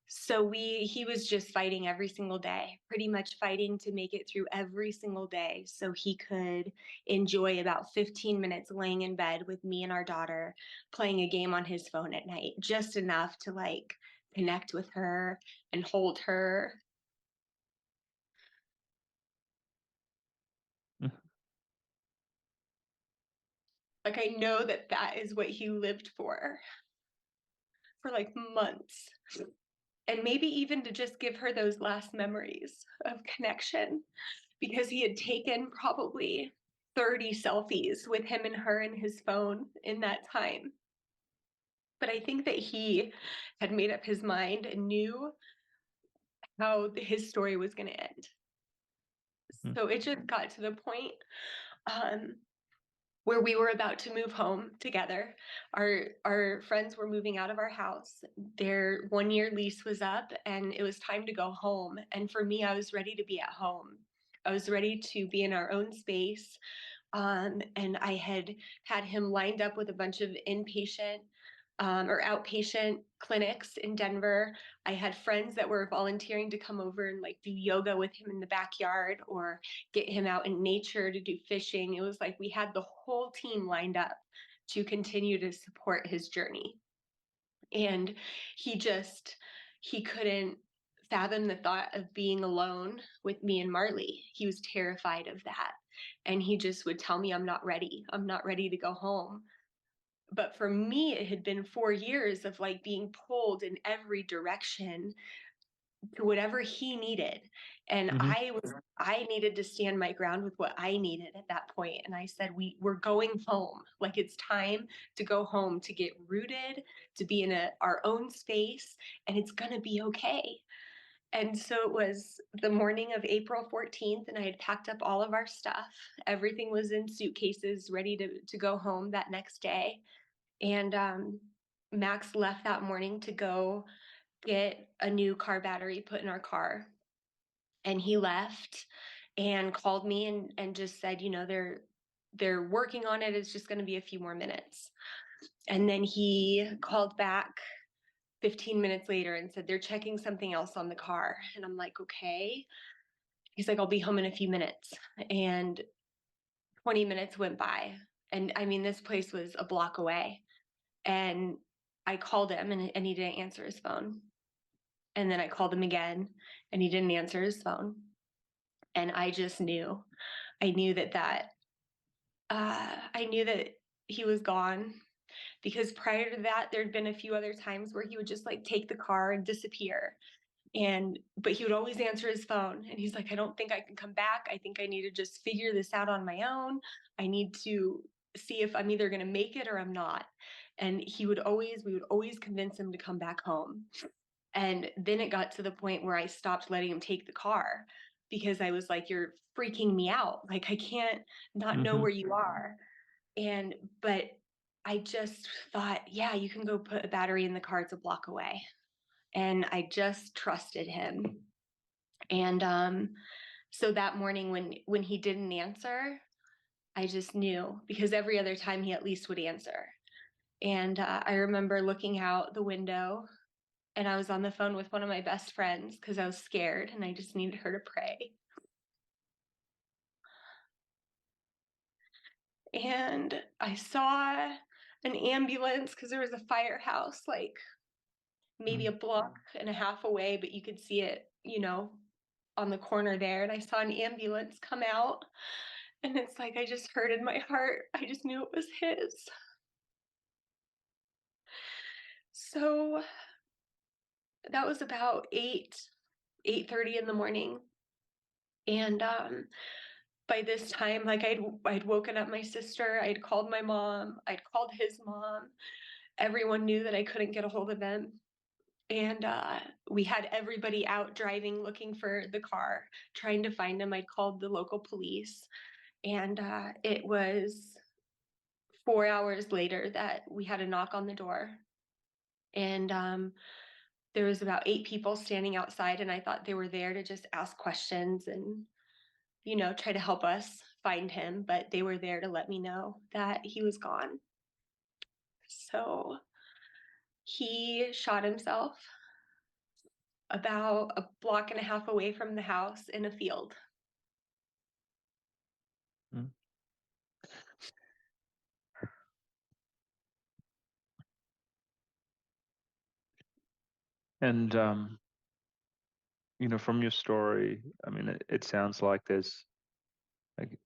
So he was just fighting every single day, pretty much fighting to make it through every single day so he could enjoy about 15 minutes laying in bed with me and our daughter, playing a game on his phone at night, just enough to like connect with her and hold her. Like I know that that is what he lived for like months. And maybe even to just give her those last memories of connection, because he had taken probably 30 selfies with him and her in his phone in that time. But I think that he had made up his mind and knew how his story was going to end. Mm-hmm. So it just got to the point um, where we were about to move home together. Our friends were moving out of our house. Their 1 year lease was up and it was time to go home. And for me, I was ready to be at home. I was ready to be in our own space. And I had him lined up with a bunch of inpatient or outpatient clinics in Denver. I had friends that were volunteering to come over and like do yoga with him in the backyard or get him out in nature to do fishing. It was like we had the whole team lined up to continue to support his journey. And he couldn't fathom the thought of being alone with me and Marley. He was terrified of that. And he just would tell me, I'm not ready. I'm not ready to go home. But for me, it had been 4 years of like being pulled in every direction to whatever he needed. And Mm-hmm. I needed to stand my ground with what I needed at that point. And I said, we're going home. Like, it's time to go home, to get rooted, to be in our own space, and it's going to be okay. And so it was the morning of April 14th, and I had packed up all of our stuff. Everything was in suitcases, ready to go home that next day. And Max left that morning to go get a new car battery put in our car. And he left and called me and just said, they're working on it. It's just going to be a few more minutes. And then he called back 15 minutes later and said, they're checking something else on the car. And I'm like, okay. He's like, I'll be home in a few minutes. And 20 minutes went by. And I mean, this place was a block away. And I called him and he didn't answer his phone. And then I called him again and he didn't answer his phone. And I just knew. I knew I knew that he was gone, because prior to that, there'd been a few other times where he would just like take the car and disappear. But he would always answer his phone, and he's like, I don't think I can come back. I think I need to just figure this out on my own. I need to see if I'm either going to make it or I'm not. And we would always convince him to come back home. And then it got to the point where I stopped letting him take the car, because I was like, you're freaking me out. Like, I can't not know where you are. But I just thought, yeah, you can go put a battery in the car. It's a block away. And I just trusted him. And so that morning when he didn't answer, I just knew, because every other time he at least would answer. And I remember looking out the window, and I was on the phone with one of my best friends because I was scared and I just needed her to pray. And I saw an ambulance, because there was a firehouse like maybe a block and a half away, but you could see it, on the corner there. And I saw an ambulance come out, and it's like, I just heard in my heart, I just knew it was his. So that was about 8:30 in the morning. And by this time, like, I'd woken up my sister, I'd called my mom, I'd called his mom. Everyone knew that I couldn't get a hold of him. And we had everybody out driving, looking for the car, trying to find him. I'd called the local police. And it was 4 hours later that we had a knock on the door. And there was about 8 people standing outside, and I thought they were there to just ask questions and, try to help us find him. But they were there to let me know that he was gone. So he shot himself about a block and a half away from the house in a field. And from your story, I mean, it sounds like there's, like,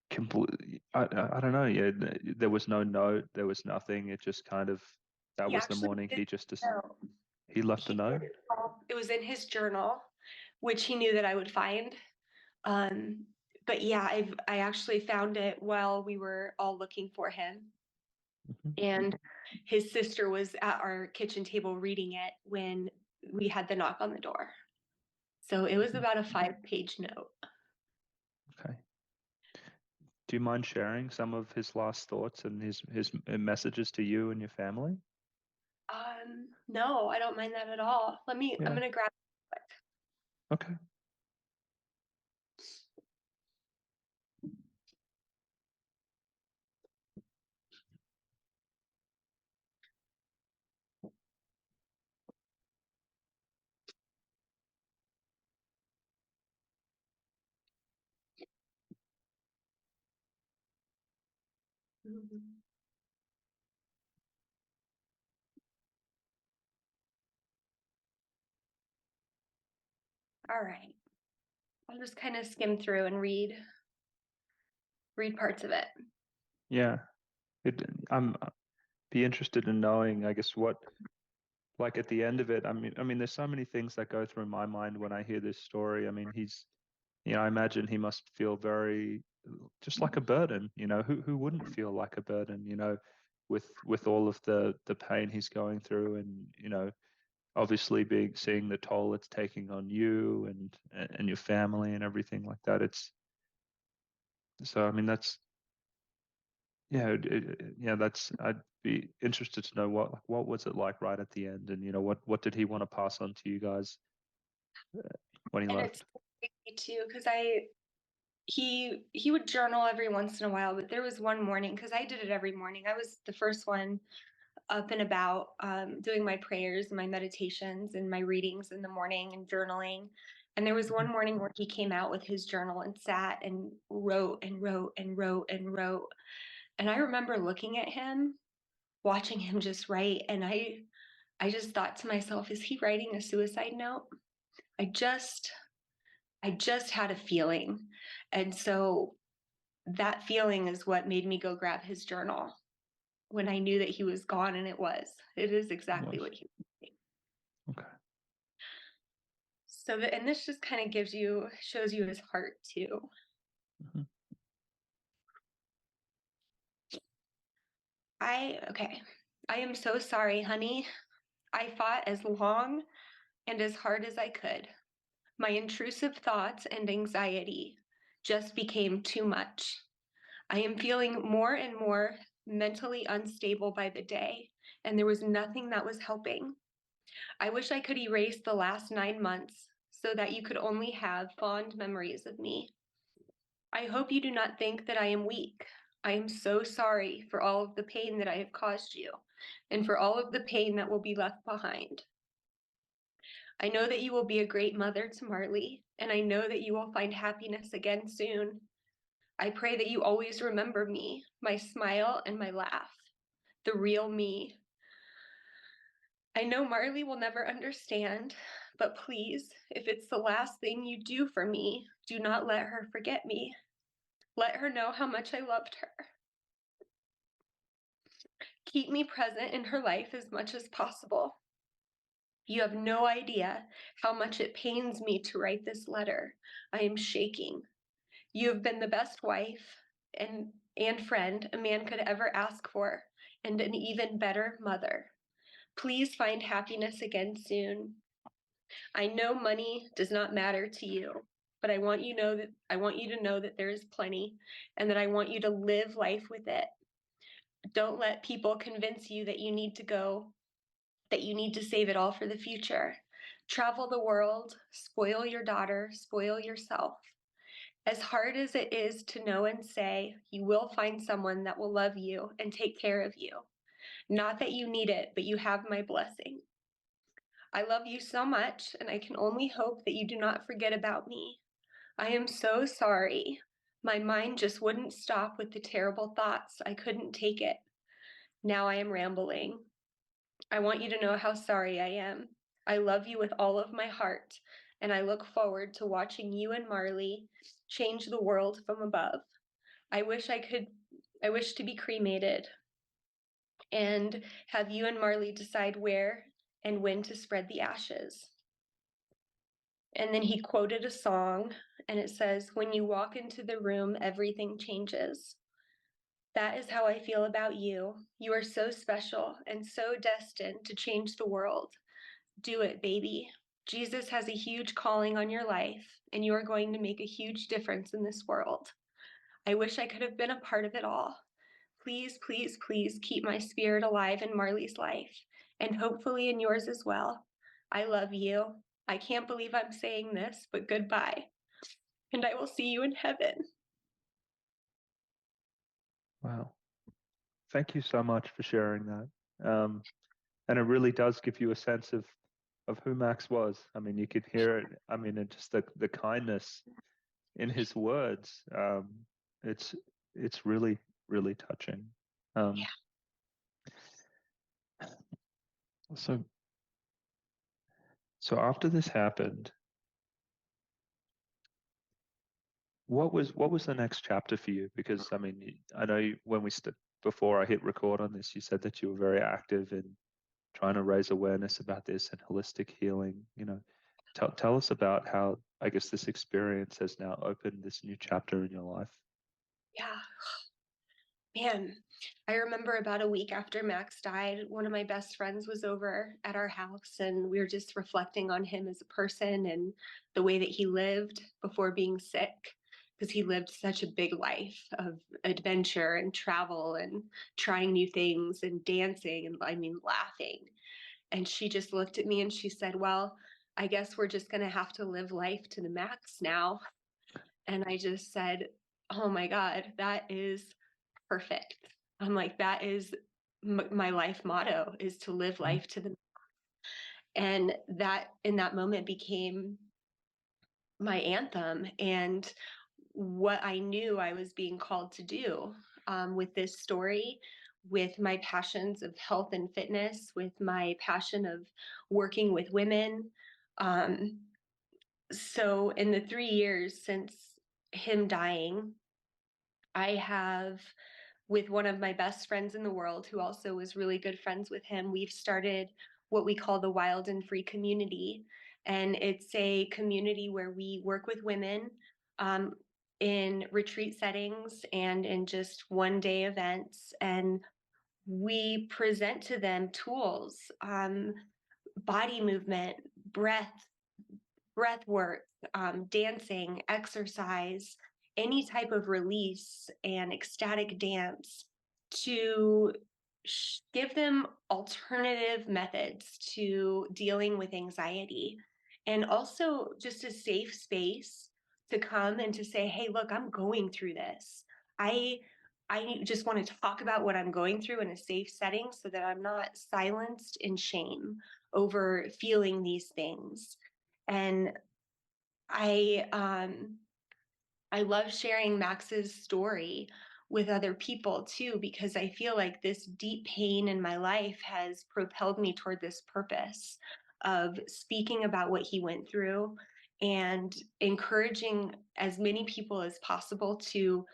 complete. I don't know. Yeah, there was no note. There was nothing. It just kind of, that He was the actually morning. didn't know. He left a note. It was in his journal, which he knew that I would find. But yeah, I actually found it while we were all looking for him. And his sister was at our kitchen table reading it when we had the knock on the door. So it was about a 5-page note. Okay. Do you mind sharing some of his last thoughts and his messages to you and your family? No, I don't mind that at all. I'm gonna grab it. Okay. Mhm. All right. I'll just kind of skim through and read parts of it. Yeah. I'm be interested in knowing, I guess, what like at the end of it, I mean, there's so many things that go through my mind when I hear this story. I mean, I imagine he must feel very just like a burden. Who wouldn't feel like a burden? With all of the pain he's going through, and obviously seeing the toll it's taking on you and your family and everything like that. It's so. I mean, that's yeah, yeah. That's I'd be interested to know what was it like right at the end, and what did he want to pass on to you guys when he And it's left? crazy too, because he would journal every once in a while, but there was one morning, because I did it every morning. I was the first one up and about, doing my prayers and my meditations and my readings in the morning and journaling. And there was one morning where he came out with his journal and sat and wrote and wrote and wrote and wrote. And I remember looking at him, watching him just write, and I just thought to myself, is he writing a suicide note? I just I just had a feeling. And so that feeling is what made me go grab his journal when I knew that he was gone, and it is It exactly was what he was saying. okay. So and this just kind of shows you his heart too. Mhm. Okay. I am so sorry, honey. I fought as long and as hard as I could. My intrusive thoughts and anxiety just became too much. I am feeling more and more mentally unstable by the day, and there was nothing that was helping. I wish I could erase the last 9 months so that you could only have fond memories of me. I hope you do not think that I am weak. I am so sorry for all of the pain that I have caused you, and for all of the pain that will be left behind. I know that you will be a great mother to Marley, and I know that you will find happiness again soon. I pray that you always remember me, my smile and my laugh, the real me. I know Marley will never understand, but please, if it's the last thing you do for me, do not let her forget me. Let her know how much I loved her. Keep me present in her life as much as possible. You have no idea how much it pains me to write this letter. I am shaking. You have been the best wife and friend a man could ever ask for, and an even better mother. Please find happiness again soon. I know money does not matter to you, but I want you to know that there is plenty, and that I want you to live life with it. Don't let people convince you that you need to save it all for the future. Travel the world, spoil your daughter, spoil yourself. As hard as it is to know and say, you will find someone that will love you and take care of you. Not that you need it, but you have my blessing. I love you so much, and I can only hope that you do not forget about me. I am so sorry. My mind just wouldn't stop with the terrible thoughts. I couldn't take it. Now I am rambling. I want you to know how sorry I am. I love you with all of my heart, and I look forward to watching you and Marley change the world from above. I wish to be cremated and have you and Marley decide where and when to spread the ashes. And then he quoted a song, and it says, "When you walk into the room, everything changes." That is how I feel about you. You are so special and so destined to change the world. Do it, baby. Jesus has a huge calling on your life, and you are going to make a huge difference in this world. I wish I could have been a part of it all. Please, please, please keep my spirit alive in Marley's life, and hopefully in yours as well. I love you. I can't believe I'm saying this, but goodbye. And I will see you in heaven. Wow. Thank you so much for sharing that. And it really does give you a sense of who Max was. I mean, you could hear it. I mean, it just the kindness in his words. It's it's really really touching. Um, so so after this happened, what was the next chapter for you? Because I mean, I know when before I hit record on this, you said that you were very active in trying to raise awareness about this and holistic healing. Tell us about how, I guess, this experience has now opened this new chapter in your life. Yeah, man. I remember about a week after Max died, one of my best friends was over at our house, and we were just reflecting on him as a person and the way that he lived before being sick, because he lived such a big life of adventure and travel and trying new things and dancing and, I mean, laughing. And she just looked at me and she said, "Well, I guess we're just going to have to live life to the max now." And I just said, "Oh my God, that is perfect." I'm like, that is my life motto, is to live life to the, and that in that moment became my anthem and what I knew I was being called to do, with this story, with my passions of health and fitness, with my passion of working with women. Um, so in the 3 years since him dying, I have, with one of my best friends in the world, who also was really good friends with him, we've started what we call the Wild and Free community. And it's a community where we work with women, um, in retreat settings and in just 1 day events. And we present to them tools, body movement, breath work, dancing, exercise, any type of release and ecstatic dance, to give them alternative methods to dealing with anxiety, and also just a safe space to come and to say, "Hey, look, I'm going through this. I I just want to talk about what I'm going through in a safe setting so that I'm not silenced in shame over feeling these things." And I love sharing Max's story with other people too, because I feel like this deep pain in my life has propelled me toward this purpose of speaking about what he went through and encouraging as many people as possible to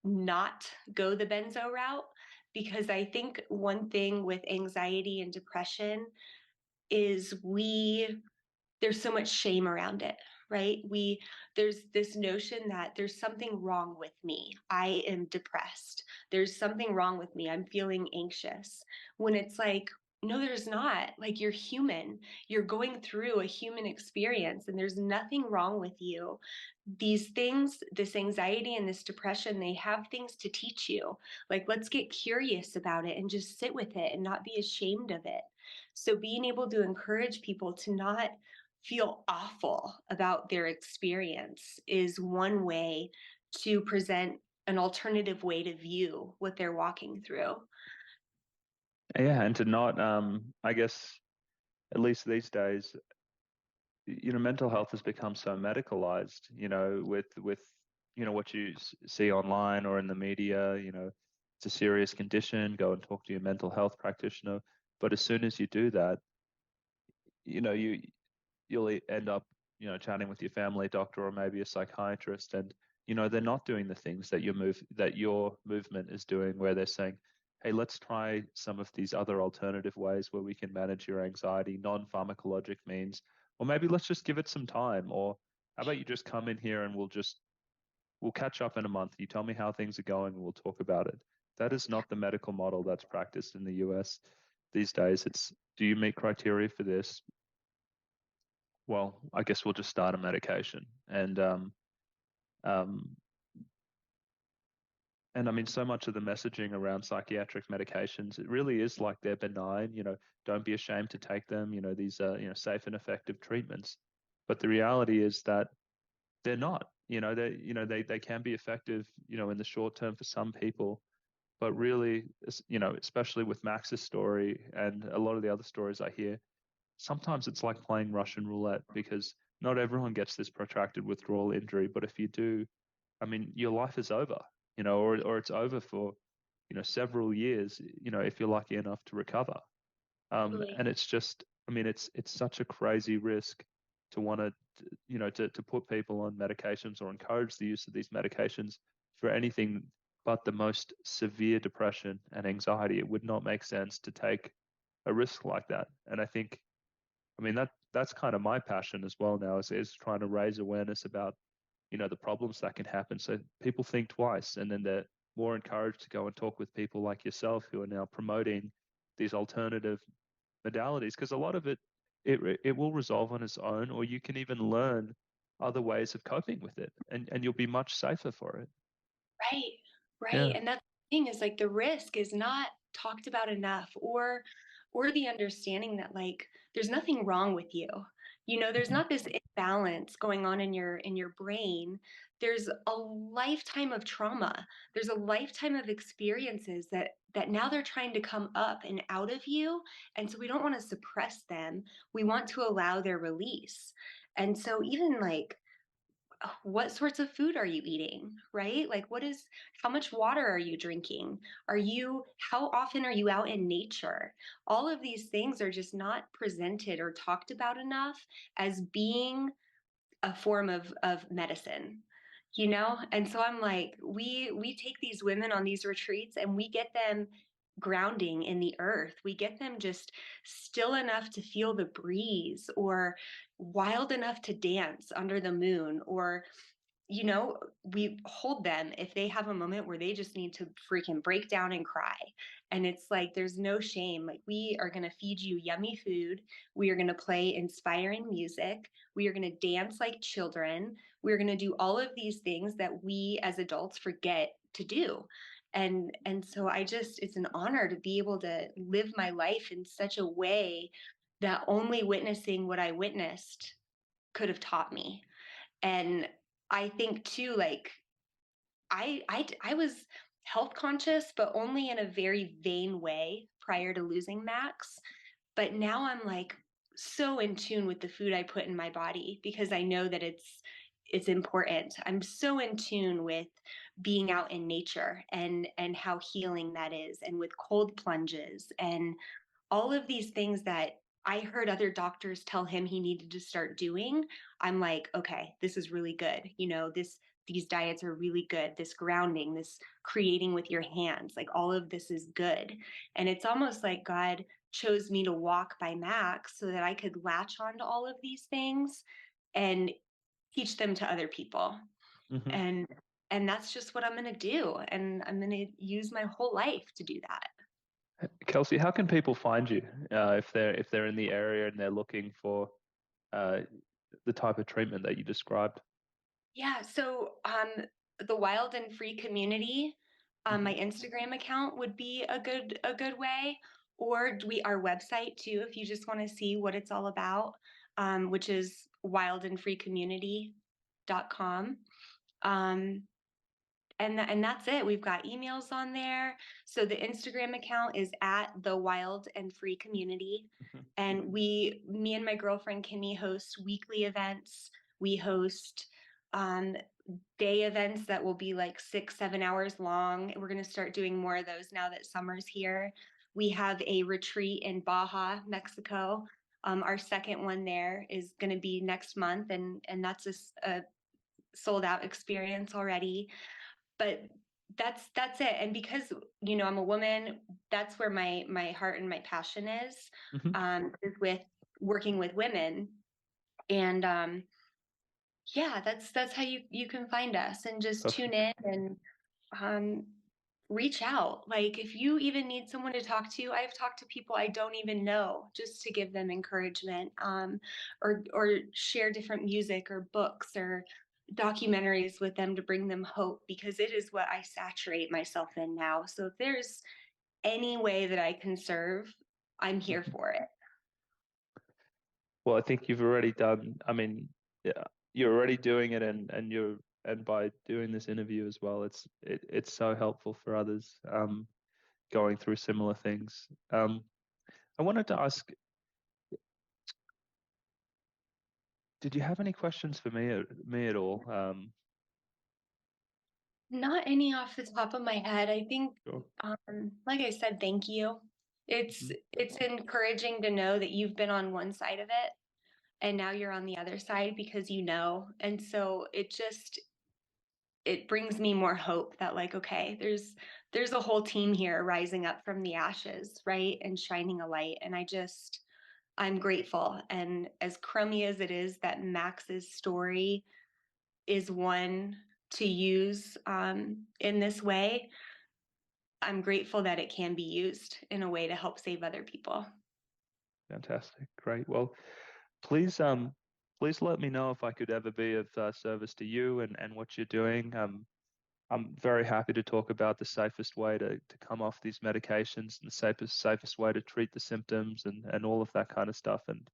not go the benzo route. Because I think one thing with anxiety and depression is there's so much shame around it, right? There's this notion that there's something wrong with me. I am depressed. There's something wrong with me. I'm feeling anxious. When it's like, no, there's not. Like, you're human. You're going through a human experience and there's nothing wrong with you. These things, this anxiety and this depression, they have things to teach you. Like, let's get curious about it and just sit with it and not be ashamed of it. So being able to encourage people to not feel awful about their experience is one way to present an alternative way to view what they're walking through. Yeah, and to not, I guess, at least these days, mental health has become so medicalized, with what you see online or in the media. It's a serious condition, go and talk to your mental health practitioner. But as soon as you do that, you'll end up, chatting with your family doctor or maybe a psychiatrist, and they're not doing the things that your movement is doing, where they're saying, "Hey, let's try some of these other alternative ways where we can manage your anxiety, non-pharmacologic means, or maybe let's just give it some time, or how about you just come in here and we'll catch up in a month. You tell me how things are going and we'll talk about it." That is not the medical model that's practiced in the US these days. It's, do you meet criteria for this? Well, I guess we'll just start a medication. Um, and I mean, so much of the messaging around psychiatric medications, it really is like they're benign. Don't be ashamed to take them. These are, safe and effective treatments. But the reality is that they're not. They can be effective, in the short term for some people. But really, especially with Max's story and a lot of the other stories I hear, sometimes it's like playing Russian roulette, because not everyone gets this protracted withdrawal injury. But if you do, I mean, your life is over, or it's over for, several years, if you're lucky enough to recover. Totally. And it's just, I mean, it's such a crazy risk to want to put people on medications or encourage the use of these medications for anything but the most severe depression and anxiety. It would not make sense to take a risk like that. And I think, I mean, that's kind of my passion as well now, is trying to raise awareness about, the problems that can happen. So people think twice, and then they're more encouraged to go and talk with people like yourself who are now promoting these alternative modalities, because a lot of it will resolve on its own, or you can even learn other ways of coping with it, and you'll be much safer for it. Right, right. Yeah. And that's the thing, is like the risk is not talked about enough, or the understanding that like there's nothing wrong with you. There's Mhm. not this imbalance going on in your brain. There's a lifetime of trauma. There's a lifetime of experiences that now they're trying to come up and out of you. And so we don't want to suppress them. We want to allow their release. And so even like what sorts of food are you eating, right? Like how much water are you drinking? How often are you out in nature? All of these things are just not presented or talked about enough as being a form of medicine, And so I'm like, we take these women on these retreats and we get them grounding in the earth. We get them just still enough to feel the breeze, or wild enough to dance under the moon, or we hold them if they have a moment where they just need to freaking break down and cry. And it's like, there's no shame. Like, we are going to feed you yummy food. We are going to play inspiring music. We are going to dance like children. We're going to do all of these things that we as adults forget to do. And so it's an honor to be able to live my life in such a way that only witnessing what I witnessed could have taught me. And I think too, like I was health conscious, but only in a very vain way prior to losing Max. But now I'm like so in tune with the food I put in my body, because I know that it's important. I'm so in tune with being out in nature and how healing that is, and with cold plunges and all of these things that I heard other doctors tell him he needed to start doing. I'm like, okay, this is really good. These diets are really good. This grounding, this creating with your hands, like all of this is good. And it's almost like God chose me to walk by Max so that I could latch on to all of these things and teach them to other people. Hmm. And and that's just what I'm going to do, and I'm going to use my whole life to do that. Kelsi, how can people find you if they're in the area and they're looking for uh, the type of treatment that you described? Yeah, so the Wild and Free community, my Hmm. Instagram account would be a good way, or our website too, if you just want to see what it's all about, which is wildandfreecommunity.com. Um, and that's it. We've got emails on there. So the Instagram account is at the Wild and Free Community, Hmm. and me and my girlfriend Kimmy host weekly events. We host um, day events that will be like 6-7 hours long. We're going to start doing more of those now that summer's here. We have a retreat in Baja, Mexico. Our second one there is going to be next month, and that's a sold out experience already. But that's it. And because I'm a woman, that's where my heart and my passion Hmm. is with working with women. And yeah, that's how you can find us, and just tune Perfect. in and um reach out. Like, if you even need someone to talk to, I've talked to people I don't even know, just to give them encouragement, or share different music or books or documentaries with them to bring them hope, because it is what I saturate myself in now. So if there's any way that I can serve, I'm here Hmm. for it. Well, I think you've already done. I mean, yeah, you're already doing it, and by doing this interview as well, it's so helpful for others going through similar things. I wanted to ask, did you have any questions for me at all? Not any off the top of my head. I think, Sure. like I said, thank you. It's Mhm. it's encouraging to know that you've been on one side of it and now you're on the other side, because and so it brings me more hope that, like, okay, there's a whole team here rising up from the ashes, right? And shining a light. And I'm grateful. And as crummy as it is that Max's story is one to use in this way, I'm grateful that it can be used in a way to help save other people. Fantastic. Great. Well, please, please let me know if I could ever be of service to you and what you're doing. I'm very happy to talk about the safest way to come off these medications and the safest way to treat the symptoms and all of that kind of stuff. And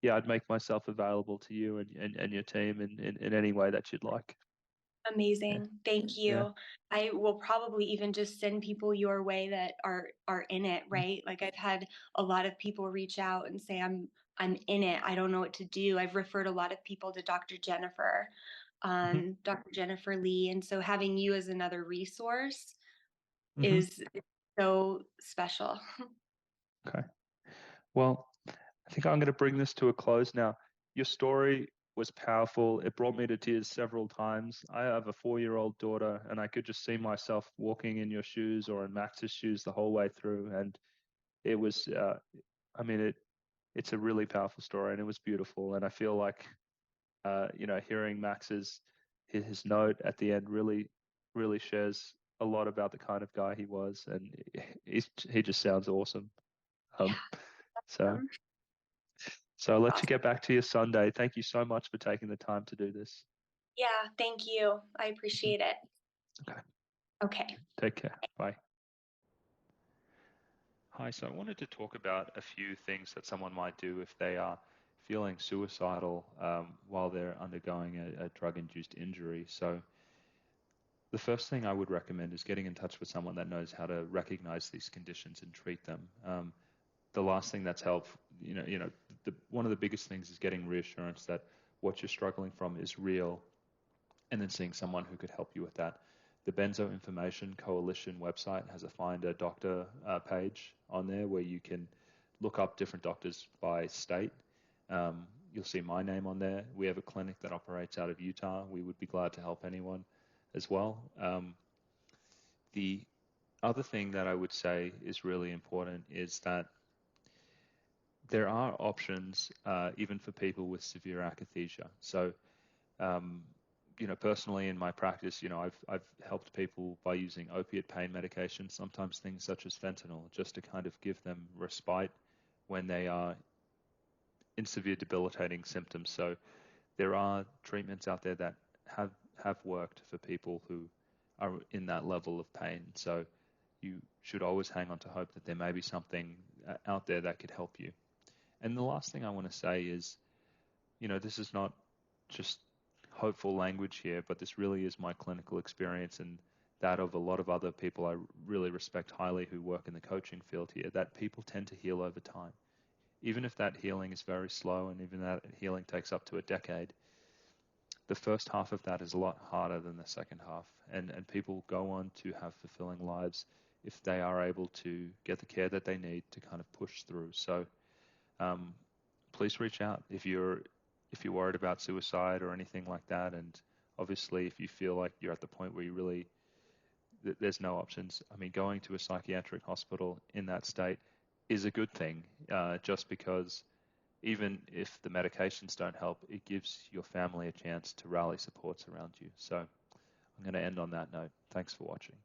yeah, I'd make myself available to you and your team in any way that you'd like. Yeah. Amazing. Thank Yeah. you. I will probably even just send people your way that are in it, right? Like I've had a lot of people reach out and say I'm in it. I don't know what to do. I've referred a lot of people to Hmm. Dr. Jennifer Lee. And so having you as another resource Hmm. is so special. Okay. Well, I think I'm going to bring this to a close now. Your story was powerful. It brought me to tears several times. I have a 4-year-old daughter, and I could just see myself walking in your shoes or in Max's shoes the whole way through. And it was, I mean, it's a really powerful story, and it was beautiful. And I feel like, hearing Max's his note at the end really shares a lot about the kind of guy he was, and he just sounds awesome. Um, Yeah. so. Um, So I'll let you awesome. get back to your Sunday. Thank you so much for taking the time to do this. Yeah. Thank you. I Mhm. appreciate it. Okay. Okay. Take care. Bye. Hi. So I wanted to talk about a few things that someone might do if they are feeling suicidal while they're undergoing a drug-induced injury. So the first thing I would recommend is getting in touch with someone that knows how to recognize these conditions and treat them. The last thing that's helped, one of the biggest things is getting reassurance that what you're struggling from is real, and then seeing someone who could help you with that. The Benzo Information Coalition website has a Find a Doctor page on there where you can look up different doctors by state. You'll see my name on there. We have a clinic that operates out of Utah. We would be glad to help anyone as well. The other thing that I would say is really important is that there are options even for people with severe akathisia. So um, personally in my practice, I've helped people by using opiate pain medication, sometimes things such as fentanyl, just to kind of give them respite when they are in severe debilitating symptoms. So there are treatments out there that have worked for people who are in that level of pain. So you should always hang on to hope that there may be something out there that could help you. And the last thing I want to say is, this is not just hopeful language here, but this really is my clinical experience and that of a lot of other people I really respect highly who work in the coaching field here, that people tend to heal over time. Even if that healing is very slow and even that healing takes up to a decade, the first half of that is a lot harder than the second half. And people go on to have fulfilling lives if they are able to get the care that they need to kind of push through. So um, please reach out if you're worried about suicide or anything like that. And obviously, if you feel like you're at the point where there's no options. I mean, going to a psychiatric hospital in that state is a good thing, just because even if the medications don't help, it gives your family a chance to rally supports around you. So I'm going to end on that note. Thanks for watching.